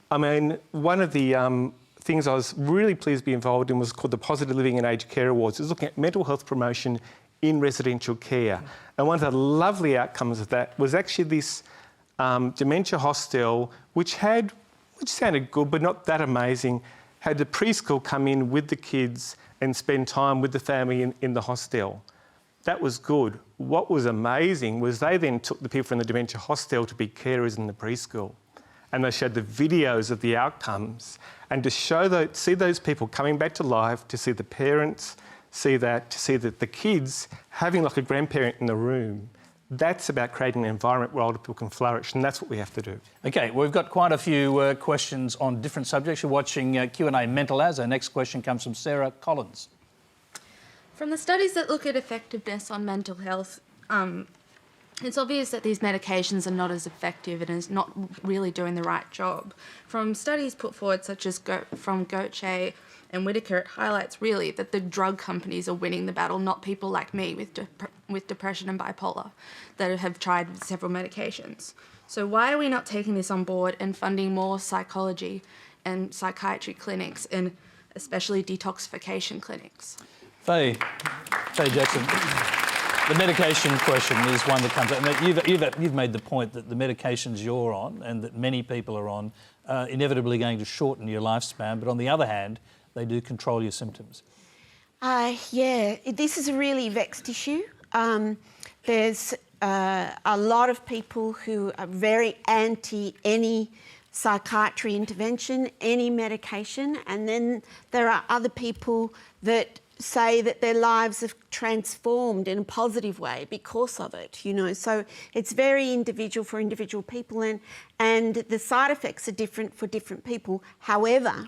I mean, one of the things I was really pleased to be involved in was called the Positive Living and Aged Care Awards. It was looking at mental health promotion in residential care. And one of the lovely outcomes of that was actually this dementia hostel, which sounded good, but not that amazing, had the preschool come in with the kids and spend time with the family in the hostel. That was good. What was amazing was they then took the people from the dementia hostel to be carers in the preschool. And they showed the videos of the outcomes, and to see those people coming back to life, to see the parents, to see that the kids having like a grandparent in the room. That's about creating an environment where older people can flourish, and that's what we have to do. OK, well, we've got quite a few questions on different subjects. You're watching Q&A Mental As. Our next question comes from Sarah Collins.
From the studies that look at effectiveness on mental health, it's obvious that these medications are not as effective and is not really doing the right job. From studies put forward, such as from Gauthier and Whitaker, it highlights really that the drug companies are winning the battle, not people like me with depression and bipolar that have tried several medications. So why are we not taking this on board and funding more psychology and psychiatry clinics, and especially detoxification clinics? Faye
Jackson. The medication question is one that comes up. You've made the point that the medications you're on and that many people are on are inevitably going to shorten your lifespan, but on the other hand, they do control your symptoms.
Yeah, this is a really vexed issue. There's a lot of people who are very anti any psychiatry intervention, any medication, and then there are other people that say that their lives have transformed in a positive way because of it, So it's very individual for individual people, and the side effects are different for different people. However,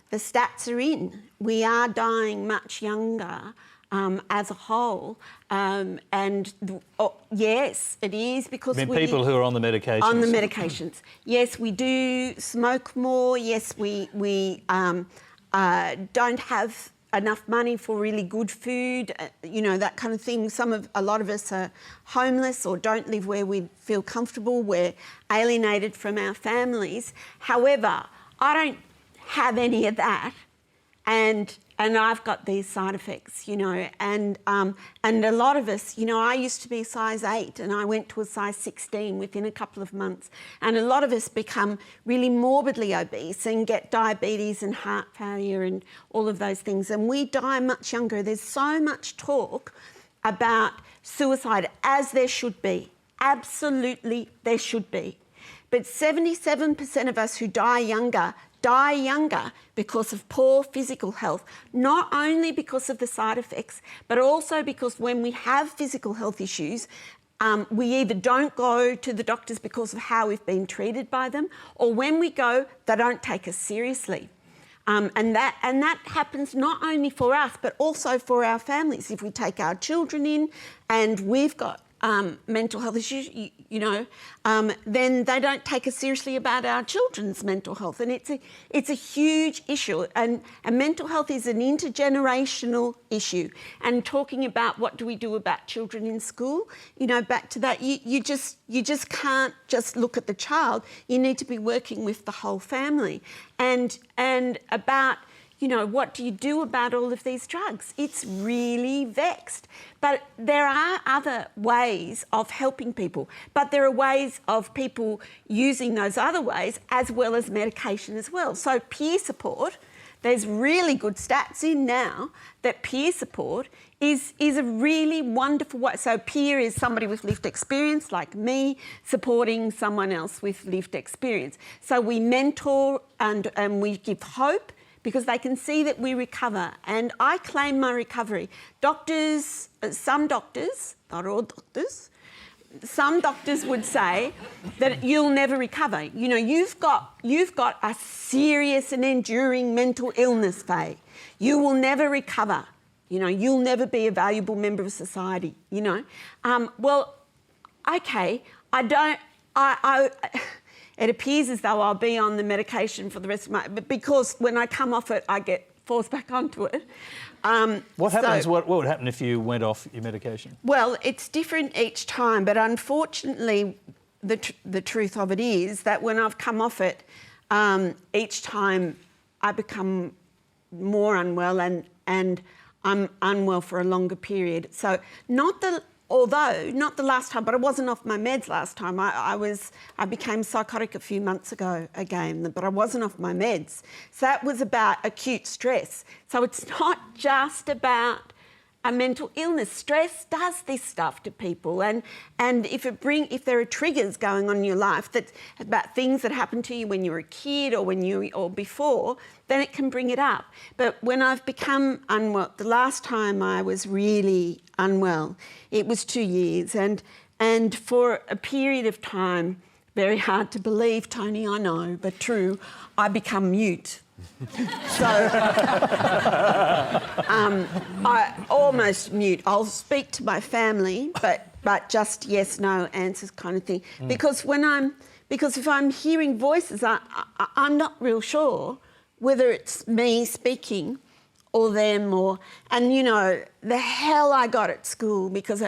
the stats are in. We are dying much younger as a whole, yes, it is because
people who are on the medications.
On the medications. Yes, we do smoke more. Yes, we don't have enough money for really good food, that kind of thing. A lot of us are homeless or don't live where we feel comfortable. We're alienated from our families. However, I don't have any of that, and I've got these side effects, you know, and a lot of us, you know, I used to be a size 8 and I went to a size 16 within a couple of months, and a lot of us become really morbidly obese and get diabetes and heart failure and all of those things, and we die much younger. There's so much talk about suicide, as there should be. Absolutely, there should be. But 77% of us who die younger because of poor physical health, not only because of the side effects, but also because when we have physical health issues, we either don't go to the doctors because of how we've been treated by them, or when we go, they don't take us seriously. And that happens not only for us, but also for our families. If we take our children in and we've got mental health issues, you know, then they don't take us seriously about our children's mental health. And it's a huge issue. And mental health is an intergenerational issue. And talking about what do we do about children in school, you know, back to that, you just can't just look at the child. You need to be working with the whole family. And about, you know, what do you do about all of these drugs? It's really vexed. But there are other ways of helping people. But there are ways of people using those other ways as well as medication as well. So peer support, there's really good stats in now that peer support is a really wonderful way. So peer is somebody with lived experience, like me, supporting someone else with lived experience. So we mentor and we give hope, because they can see that we recover. And I claim my recovery. Doctors, some doctors, not all doctors, some doctors would say that you'll never recover. You know, you've got a serious and enduring mental illness, Faye. You will never recover. You know, you'll never be a valuable member of society, you know. Well, okay, it appears as though I'll be on the medication for the rest of but because when I come off it, I get forced back onto it.
What happens? What would happen if you went off your medication?
Well, it's different each time, but unfortunately, the truth of it is that when I've come off it, each time I become more unwell and I'm unwell for a longer period. So although not the last time, but I wasn't off my meds last time. I became psychotic a few months ago again, but I wasn't off my meds. So that was about acute stress. So it's not just about a mental illness. Stress does this stuff to people, and if there are triggers going on in your life that's about things that happened to you when you were a kid or before, then it can bring it up. But when I've become unwell, the last time I was really unwell, it was 2 years, and for a period of time, very hard to believe, Tony, I know, but true, I become mute. So I almost mute. I'll speak to my family, but just yes, no answers kind of thing. Because if I'm hearing voices, I'm not real sure whether it's me speaking or them and you know the hell I got at school because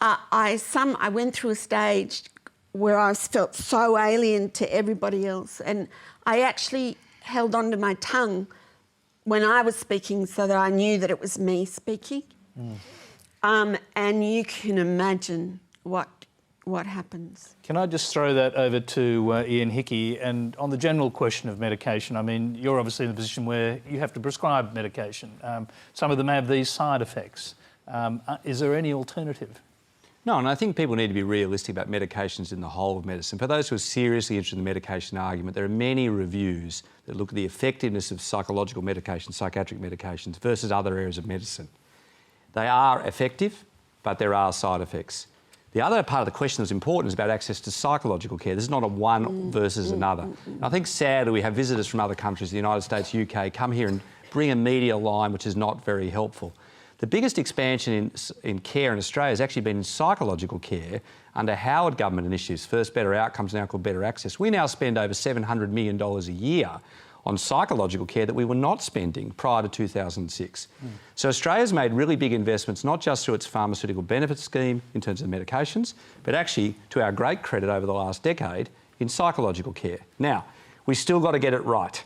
I went through a stage where I felt so alien to everybody else, and I actually held onto my tongue when I was speaking so that I knew that it was me speaking. And you can imagine what happens.
Can I just throw that over to Ian Hickie? And on the general question of medication, I mean, you're obviously in a position where you have to prescribe medication. Some of them have these side effects. Is there any alternative?
No, and I think people need to be realistic about medications in the whole of medicine. For those who are seriously interested in the medication argument, there are many reviews that look at the effectiveness of psychological medications, psychiatric medications, versus other areas of medicine. They are effective, but there are side effects. The other part of the question that's important is about access to psychological care. This is not a one versus another. And I think sadly we have visitors from other countries, the United States, UK, come here and bring a media line which is not very helpful. The biggest expansion in care in Australia has actually been in psychological care under Howard government initiatives. First Better Outcomes, now called Better Access. We now spend over $700 million a year on psychological care that we were not spending prior to 2006. So Australia's made really big investments, not just through its pharmaceutical benefits scheme in terms of medications, but actually, to our great credit over the last decade, in psychological care. Now, we still got to get it right.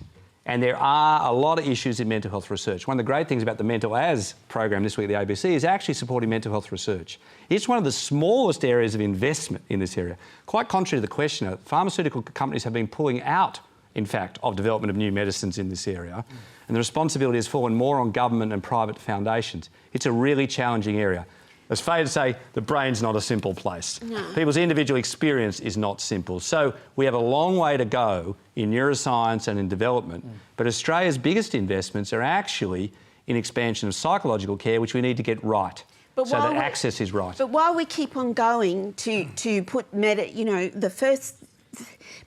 And there are a lot of issues in mental health research. One of the great things about the Mental As program this week at the ABC is actually supporting mental health research. It's one of the smallest areas of investment in this area. Quite contrary to the questioner, pharmaceutical companies have been pulling out, in fact, of development of new medicines in this area. And the responsibility has fallen more on government and private foundations. It's a really challenging area. It's fair to say the brain's not a simple place.
No.
People's individual experience is not simple. So we have a long way to go in neuroscience and in development. But Australia's biggest investments are actually in expansion of psychological care, which we need to get right. So that access is right.
But while we keep on going to put the first...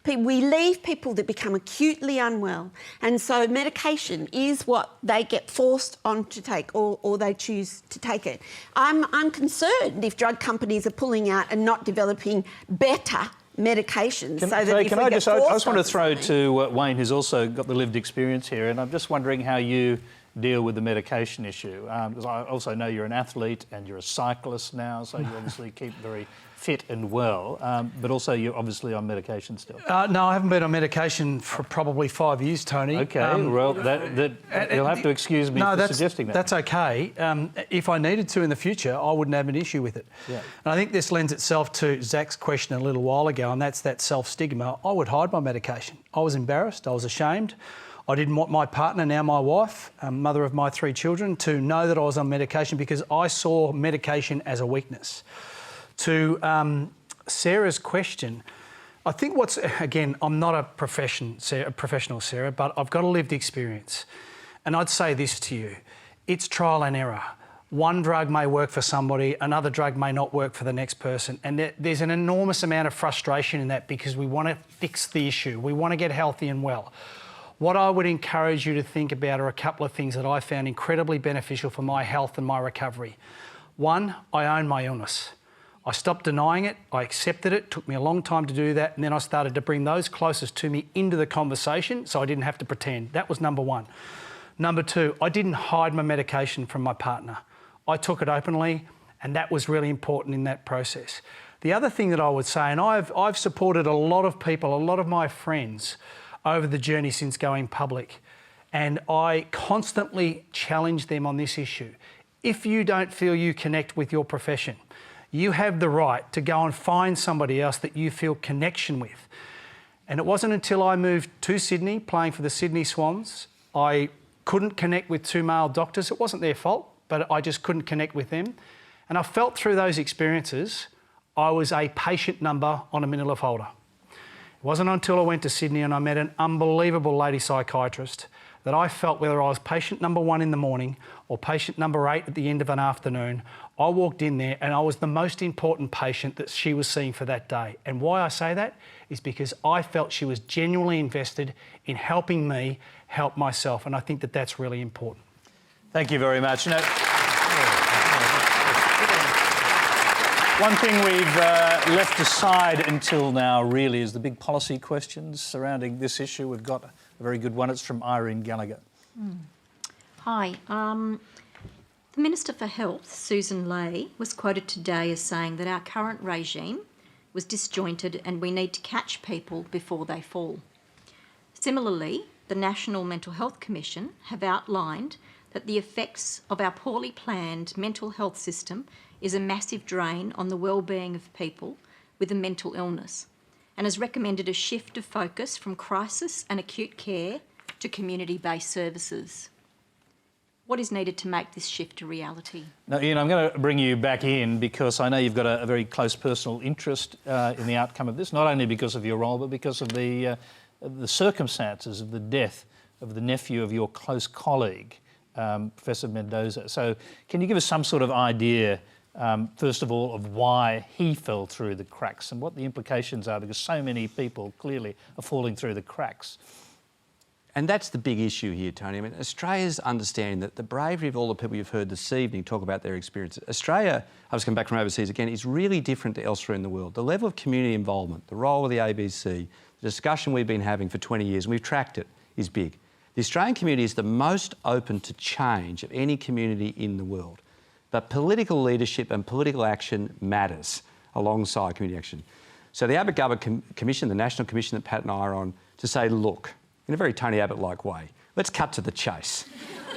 We leave people that become acutely unwell, and so medication is what they get forced on to take, or they choose to take it. I'm concerned if drug companies are pulling out and not developing better medications.
I just want to throw to Wayne, who's also got the lived experience here, and I'm just wondering how you deal with the medication issue. Because I also know you're an athlete and you're a cyclist now, so you obviously keep very fit and well, but also you're obviously on medication still.
No, I haven't been on medication for probably 5 years, Tony.
OK, well, you'll have to excuse me for suggesting that.
That's OK. If I needed to in the future, I wouldn't have an issue with it.
Yeah.
And I think this lends itself to Zach's question a little while ago, and that's that self-stigma. I would hide my medication. I was embarrassed, I was ashamed. I didn't want my partner, now my wife, mother of my 3 children, to know that I was on medication because I saw medication as a weakness. To Sarah's question, I think again, I'm not a professional, Sarah, but I've got a lived experience. And I'd say this to you, it's trial and error. One drug may work for somebody, another drug may not work for the next person. And there's an enormous amount of frustration in that because we want to fix the issue. We want to get healthy and well. What I would encourage you to think about are a couple of things that I found incredibly beneficial for my health and my recovery. One, I own my illness. I stopped denying it, I accepted it, took me a long time to do that, and then I started to bring those closest to me into the conversation so I didn't have to pretend. That was number one. Number two, I didn't hide my medication from my partner. I took it openly, and that was really important in that process. The other thing that I would say, and I've supported a lot of people, a lot of my friends over the journey since going public, and I constantly challenge them on this issue. If you don't feel you connect with your profession, you have the right to go and find somebody else that you feel connection with. And it wasn't until I moved to Sydney, playing for the Sydney Swans, I couldn't connect with 2 male doctors. It wasn't their fault, but I just couldn't connect with them. And I felt through those experiences, I was a patient number on a manila folder. It wasn't until I went to Sydney and I met an unbelievable lady psychiatrist that I felt whether I was patient number 1 in the morning or patient number 8 at the end of an afternoon, I walked in there and I was the most important patient that she was seeing for that day. And why I say that is because I felt she was genuinely invested in helping me help myself, and I think that that's really important.
Thank you very much. One thing we've left aside until now really is the big policy questions surrounding this issue. We've got a very good one. It's from Irene Gallagher.
Hi. The Minister for Health, Susan Ley, was quoted today as saying that our current regime was disjointed and we need to catch people before they fall. Similarly, the National Mental Health Commission have outlined that the effects of our poorly planned mental health system is a massive drain on the well-being of people with a mental illness, and has recommended a shift of focus from crisis and acute care to community-based services. What is needed to make this shift a reality?
Now, Ian, I'm going to bring you back in because I know you've got a very close personal interest in the outcome of this, not only because of your role, but because of the circumstances of the death of the nephew of your close colleague, Professor Mendoza. So can you give us some sort of idea, first of all, of why he fell through the cracks and what the implications are, because so many people clearly are falling through the cracks?
And that's the big issue here, Tony. I mean, Australia's understanding that the bravery of all the people you've heard this evening talk about their experiences. Australia, I've just come back from overseas again, is really different to elsewhere in the world. The level of community involvement, the role of the ABC, the discussion we've been having for 20 years, and we've tracked it, is big. The Australian community is the most open to change of any community in the world. But political leadership and political action matters alongside community action. So the Abbott Government Commission, the National Commission that Pat and I are on, to say, look, in a very Tony Abbott-like way. Let's cut to the chase.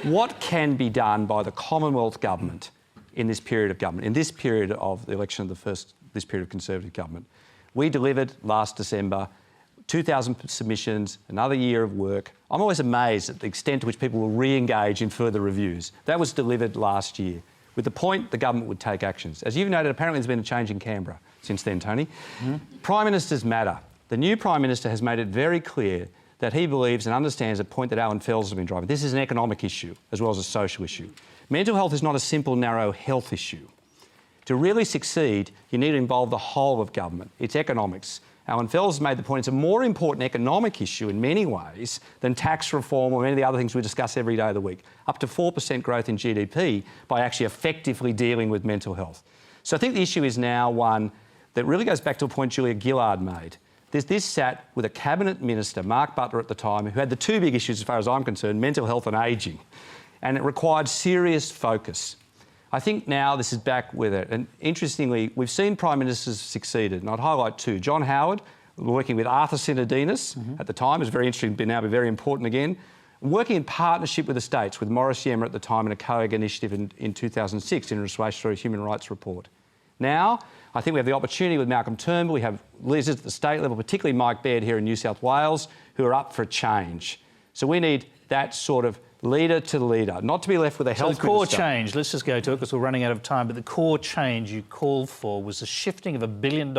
What can be done by the Commonwealth government in this period of government, in this period of the election of this period of Conservative government? We delivered last December 2,000 submissions, another year of work. I'm always amazed at the extent to which people will re-engage in further reviews. That was delivered last year, with the point the government would take actions. As you've noted, apparently there's been a change in Canberra since then, Tony. Prime Ministers matter. The new Prime Minister has made it very clear that he believes and understands the point that Alan Fels has been driving. This is an economic issue as well as a social issue. Mental health is not a simple, narrow health issue. To really succeed, you need to involve the whole of government. It's economics. Alan Fels made the point it's a more important economic issue in many ways than tax reform or many of the other things we discuss every day of the week. Up to 4% growth in GDP by actually effectively dealing with mental health. So I think the issue is now one that really goes back to a point Julia Gillard made. This sat with a cabinet minister, Mark Butler at the time, who had the two big issues as far as I'm concerned, mental health and ageing. And it required serious focus. I think now this is back with it. And interestingly, we've seen Prime Ministers succeeded, and I'd highlight two. John Howard, working with Arthur Sinodinos at the time, is very interesting, but now very important again. Working in partnership with the states, with Morris Yemmer at the time in a COAG initiative in 2006 in Schwass through a human rights report. Now, I think we have the opportunity with Malcolm Turnbull, we have leaders at the state level, particularly Mike Baird here in New South Wales, who are up for change. So we need that sort of leader to leader, not to be left with a health
minister. So the core
minister.
change, let's just go to it because we're running out of time, but the core change you called for was the shifting of $1 billion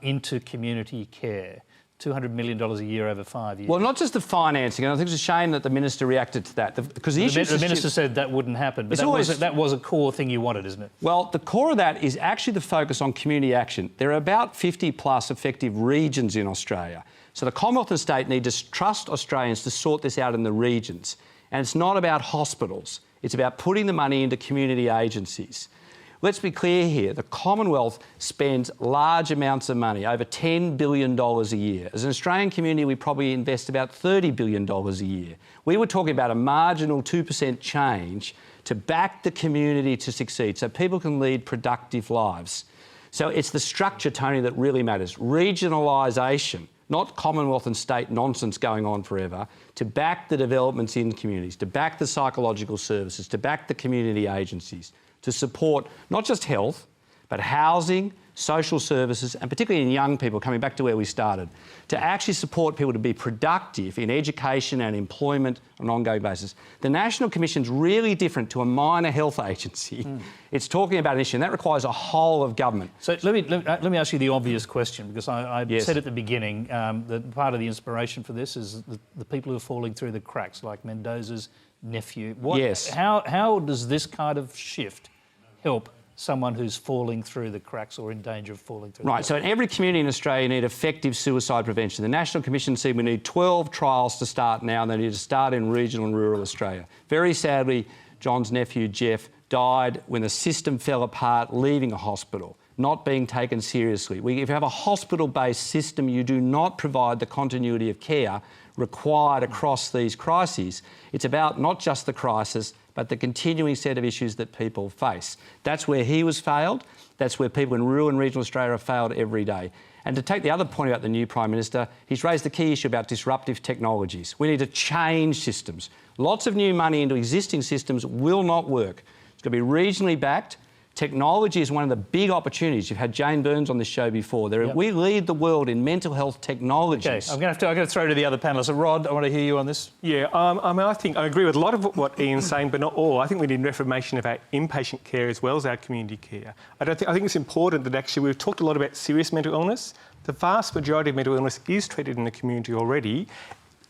into community care. $200 million a year over 5 years.
Well, not just the financing, and I think it's a shame that the minister reacted to that. Because the
minister said that wouldn't happen, but that was a core thing you wanted, isn't it?
Well, the core of that is actually the focus on community action. There are about 50 plus effective regions in Australia. So the Commonwealth and state need to trust Australians to sort this out in the regions. And it's not about hospitals. It's about putting the money into community agencies. Let's be clear here, the Commonwealth spends large amounts of money, over $10 billion a year. As an Australian community, we probably invest about $30 billion a year. We were talking about a marginal 2% change to back the community to succeed so people can lead productive lives. So it's the structure, Tony, that really matters. Regionalisation, not Commonwealth and state nonsense going on forever, to back the developments in communities, to back the psychological services, to back the community agencies, to support not just health, but housing, social services, and particularly in young people, coming back to where we started, to actually support people to be productive in education and employment on an ongoing basis. The National Commission's really different to a minor health agency. It's talking about an issue, and that requires a whole of government.
So let me ask you the obvious question, because I said at the beginning that part of the inspiration for this is the people who are falling through the cracks, like Mendoza's nephew. How does this kind of shift help someone who's falling through the cracks or in danger of falling through the cracks?
So in every community in Australia, you need effective suicide prevention. The National Commission said we need 12 trials to start now, and they need to start in regional and rural Australia. Very sadly, John's nephew, Jeff, died when the system fell apart, leaving a hospital, not being taken seriously. If you have a hospital-based system, you do not provide the continuity of care required across these crises. It's about not just the crisis, but the continuing set of issues that people face. That's where he was failed. That's where people in rural and regional Australia have failed every day. And to take the other point about the new Prime Minister, he's raised the key issue about disruptive technologies. We need to change systems. Lots of new money into existing systems will not work. It's going to be regionally backed. Technology is one of the big opportunities. You've had Jane Burns on this show before. We lead the world in mental health technologies.
Okay, I'm going to throw to the other panellists. Rod, I want to hear you on this.
Yeah, I think I agree with a lot of what Ian's saying, but not all. I think we need reformation of our inpatient care as well as our community care. I think it's important that actually we've talked a lot about serious mental illness. The vast majority of mental illness is treated in the community already.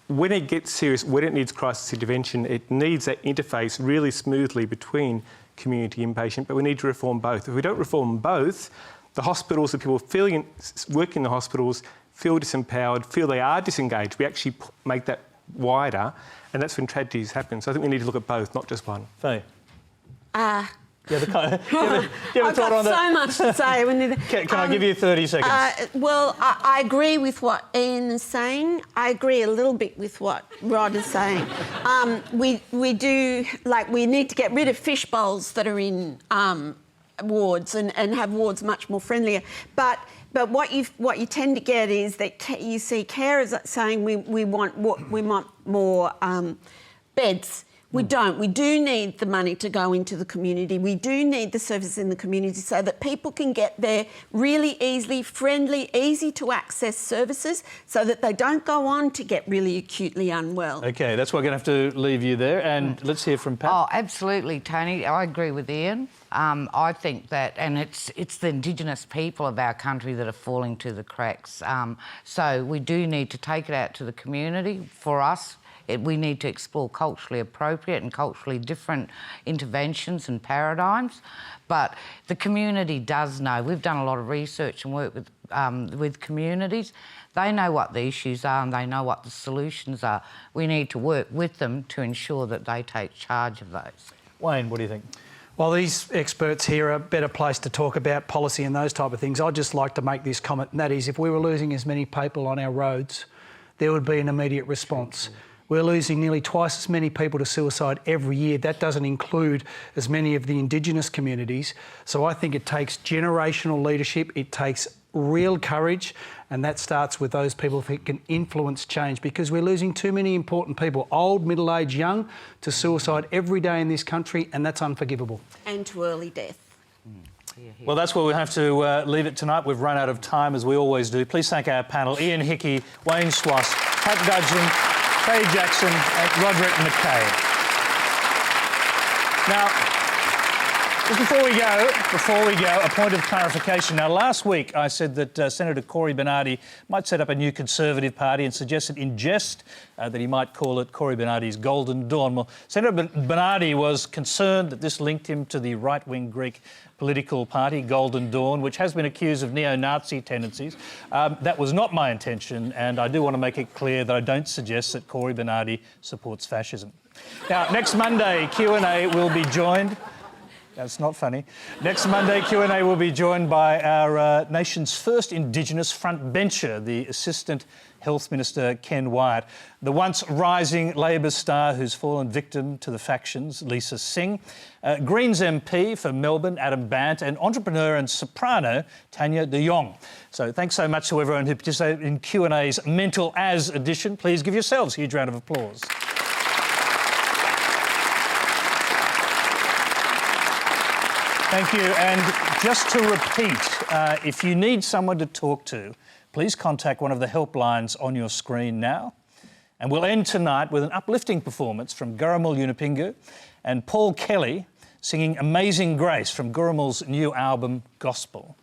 When it gets serious, when it needs crisis intervention, it needs that interface really smoothly between community inpatient, but we need to reform both. If we don't reform both, the hospitals, the people working in the hospitals feel disempowered, feel they are disengaged. We actually make that wider, and that's when tragedies happen. So I think we need to look at both, not just one.
Faye?
I've got so much to say.
Can I give you 30 seconds?
Well, I agree with what Ian is saying. I agree a little bit with what Rod is saying. We need to get rid of fish bowls that are in wards and have wards much more friendlier. But what you tend to get is that you see carers saying we want more beds. We don't. We do need the money to go into the community. We do need the services in the community so that people can get there really easily, friendly, easy to access services so that they don't go on to get really acutely unwell.
OK, that's why we're going to have to leave you there. And let's hear from Pat.
Oh, absolutely, Tony. I agree with Ian. I think that, and it's the Indigenous people of our country that are falling to the cracks. So we do need to take it out to the community. For us, we need to explore culturally appropriate and culturally different interventions and paradigms. But the community does know. We've done a lot of research and work with communities. They know what the issues are and they know what the solutions are. We need to work with them to ensure that they take charge of those.
Wayne, what do you think?
Well, these experts here are a better place to talk about policy and those type of things. I'd just like to make this comment, and that is if we were losing as many people on our roads, there would be an immediate response. We're losing nearly twice as many people to suicide every year. That doesn't include as many of the Indigenous communities. So I think it takes generational leadership, it takes real courage, and that starts with those people who can influence change, because we're losing too many important people, old, middle-aged, young, to suicide every day in this country, and that's unforgivable.
And to early death.
Well, that's where we'll have to leave it tonight. We've run out of time, as we always do. Please thank our panel, Ian Hickie, Wayne Schwass, Pat Dudgeon, Faye Jackson and Roderick McKay. Now, just before we go, a point of clarification. Now, last week I said that Senator Cory Bernardi might set up a new Conservative party and suggested in jest that he might call it Cory Bernardi's Golden Dawn. Well, Senator Bernardi was concerned that this linked him to the right-wing Greek political party, Golden Dawn, which has been accused of neo-Nazi tendencies. That was not my intention, and I do want to make it clear that I don't suggest that Cory Bernardi supports fascism. Now, next Monday, Q&A will be joined... That's not funny. Next Monday, Q&A will be joined by our nation's first Indigenous frontbencher, the Assistant Health Minister, Ken Wyatt. The once rising Labor star who's fallen victim to the factions, Lisa Singh. Greens MP for Melbourne, Adam Bant, and entrepreneur and soprano, Tanya de Jong. So thanks so much to everyone who participated in Q&A's Mental As edition. Please give yourselves a huge round of applause. Thank you. And just to repeat, if you need someone to talk to, please contact one of the helplines on your screen now. And we'll end tonight with an uplifting performance from Gurrumul Yunupingu and Paul Kelly singing Amazing Grace from Gurrumul's new album, Gospel.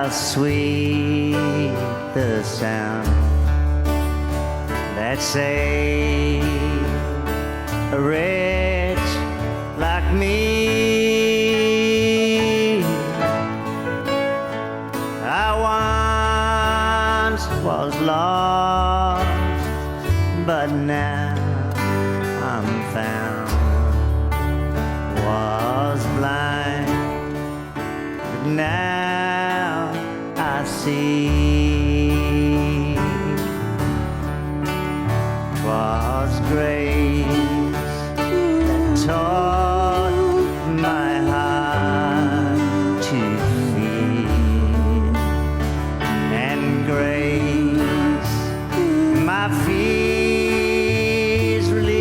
Sweet the sound that saved a wretch like me. I once was lost but now I'm found. Was blind, but now I see. 'Twas grace that taught my heart to feel, and grace my fears relieve.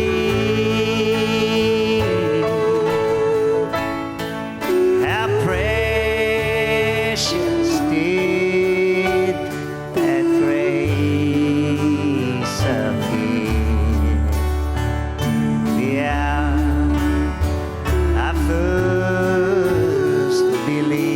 How precious did that grace appear the hour I first believed.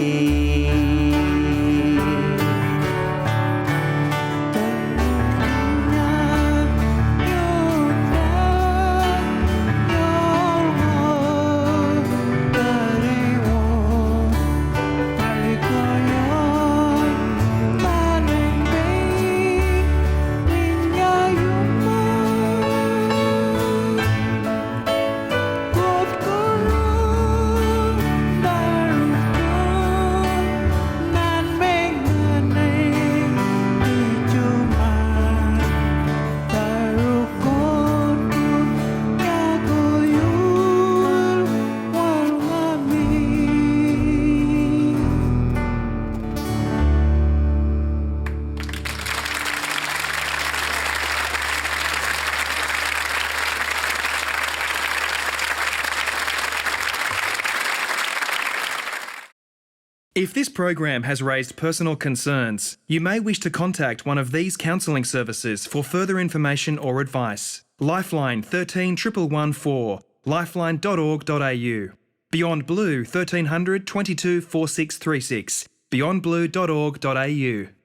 If this program has raised personal concerns, you may wish to contact one of these counselling services for further information or advice. Lifeline 13 11114, lifeline.org.au. Beyond Blue 1300 22 4636, beyondblue.org.au.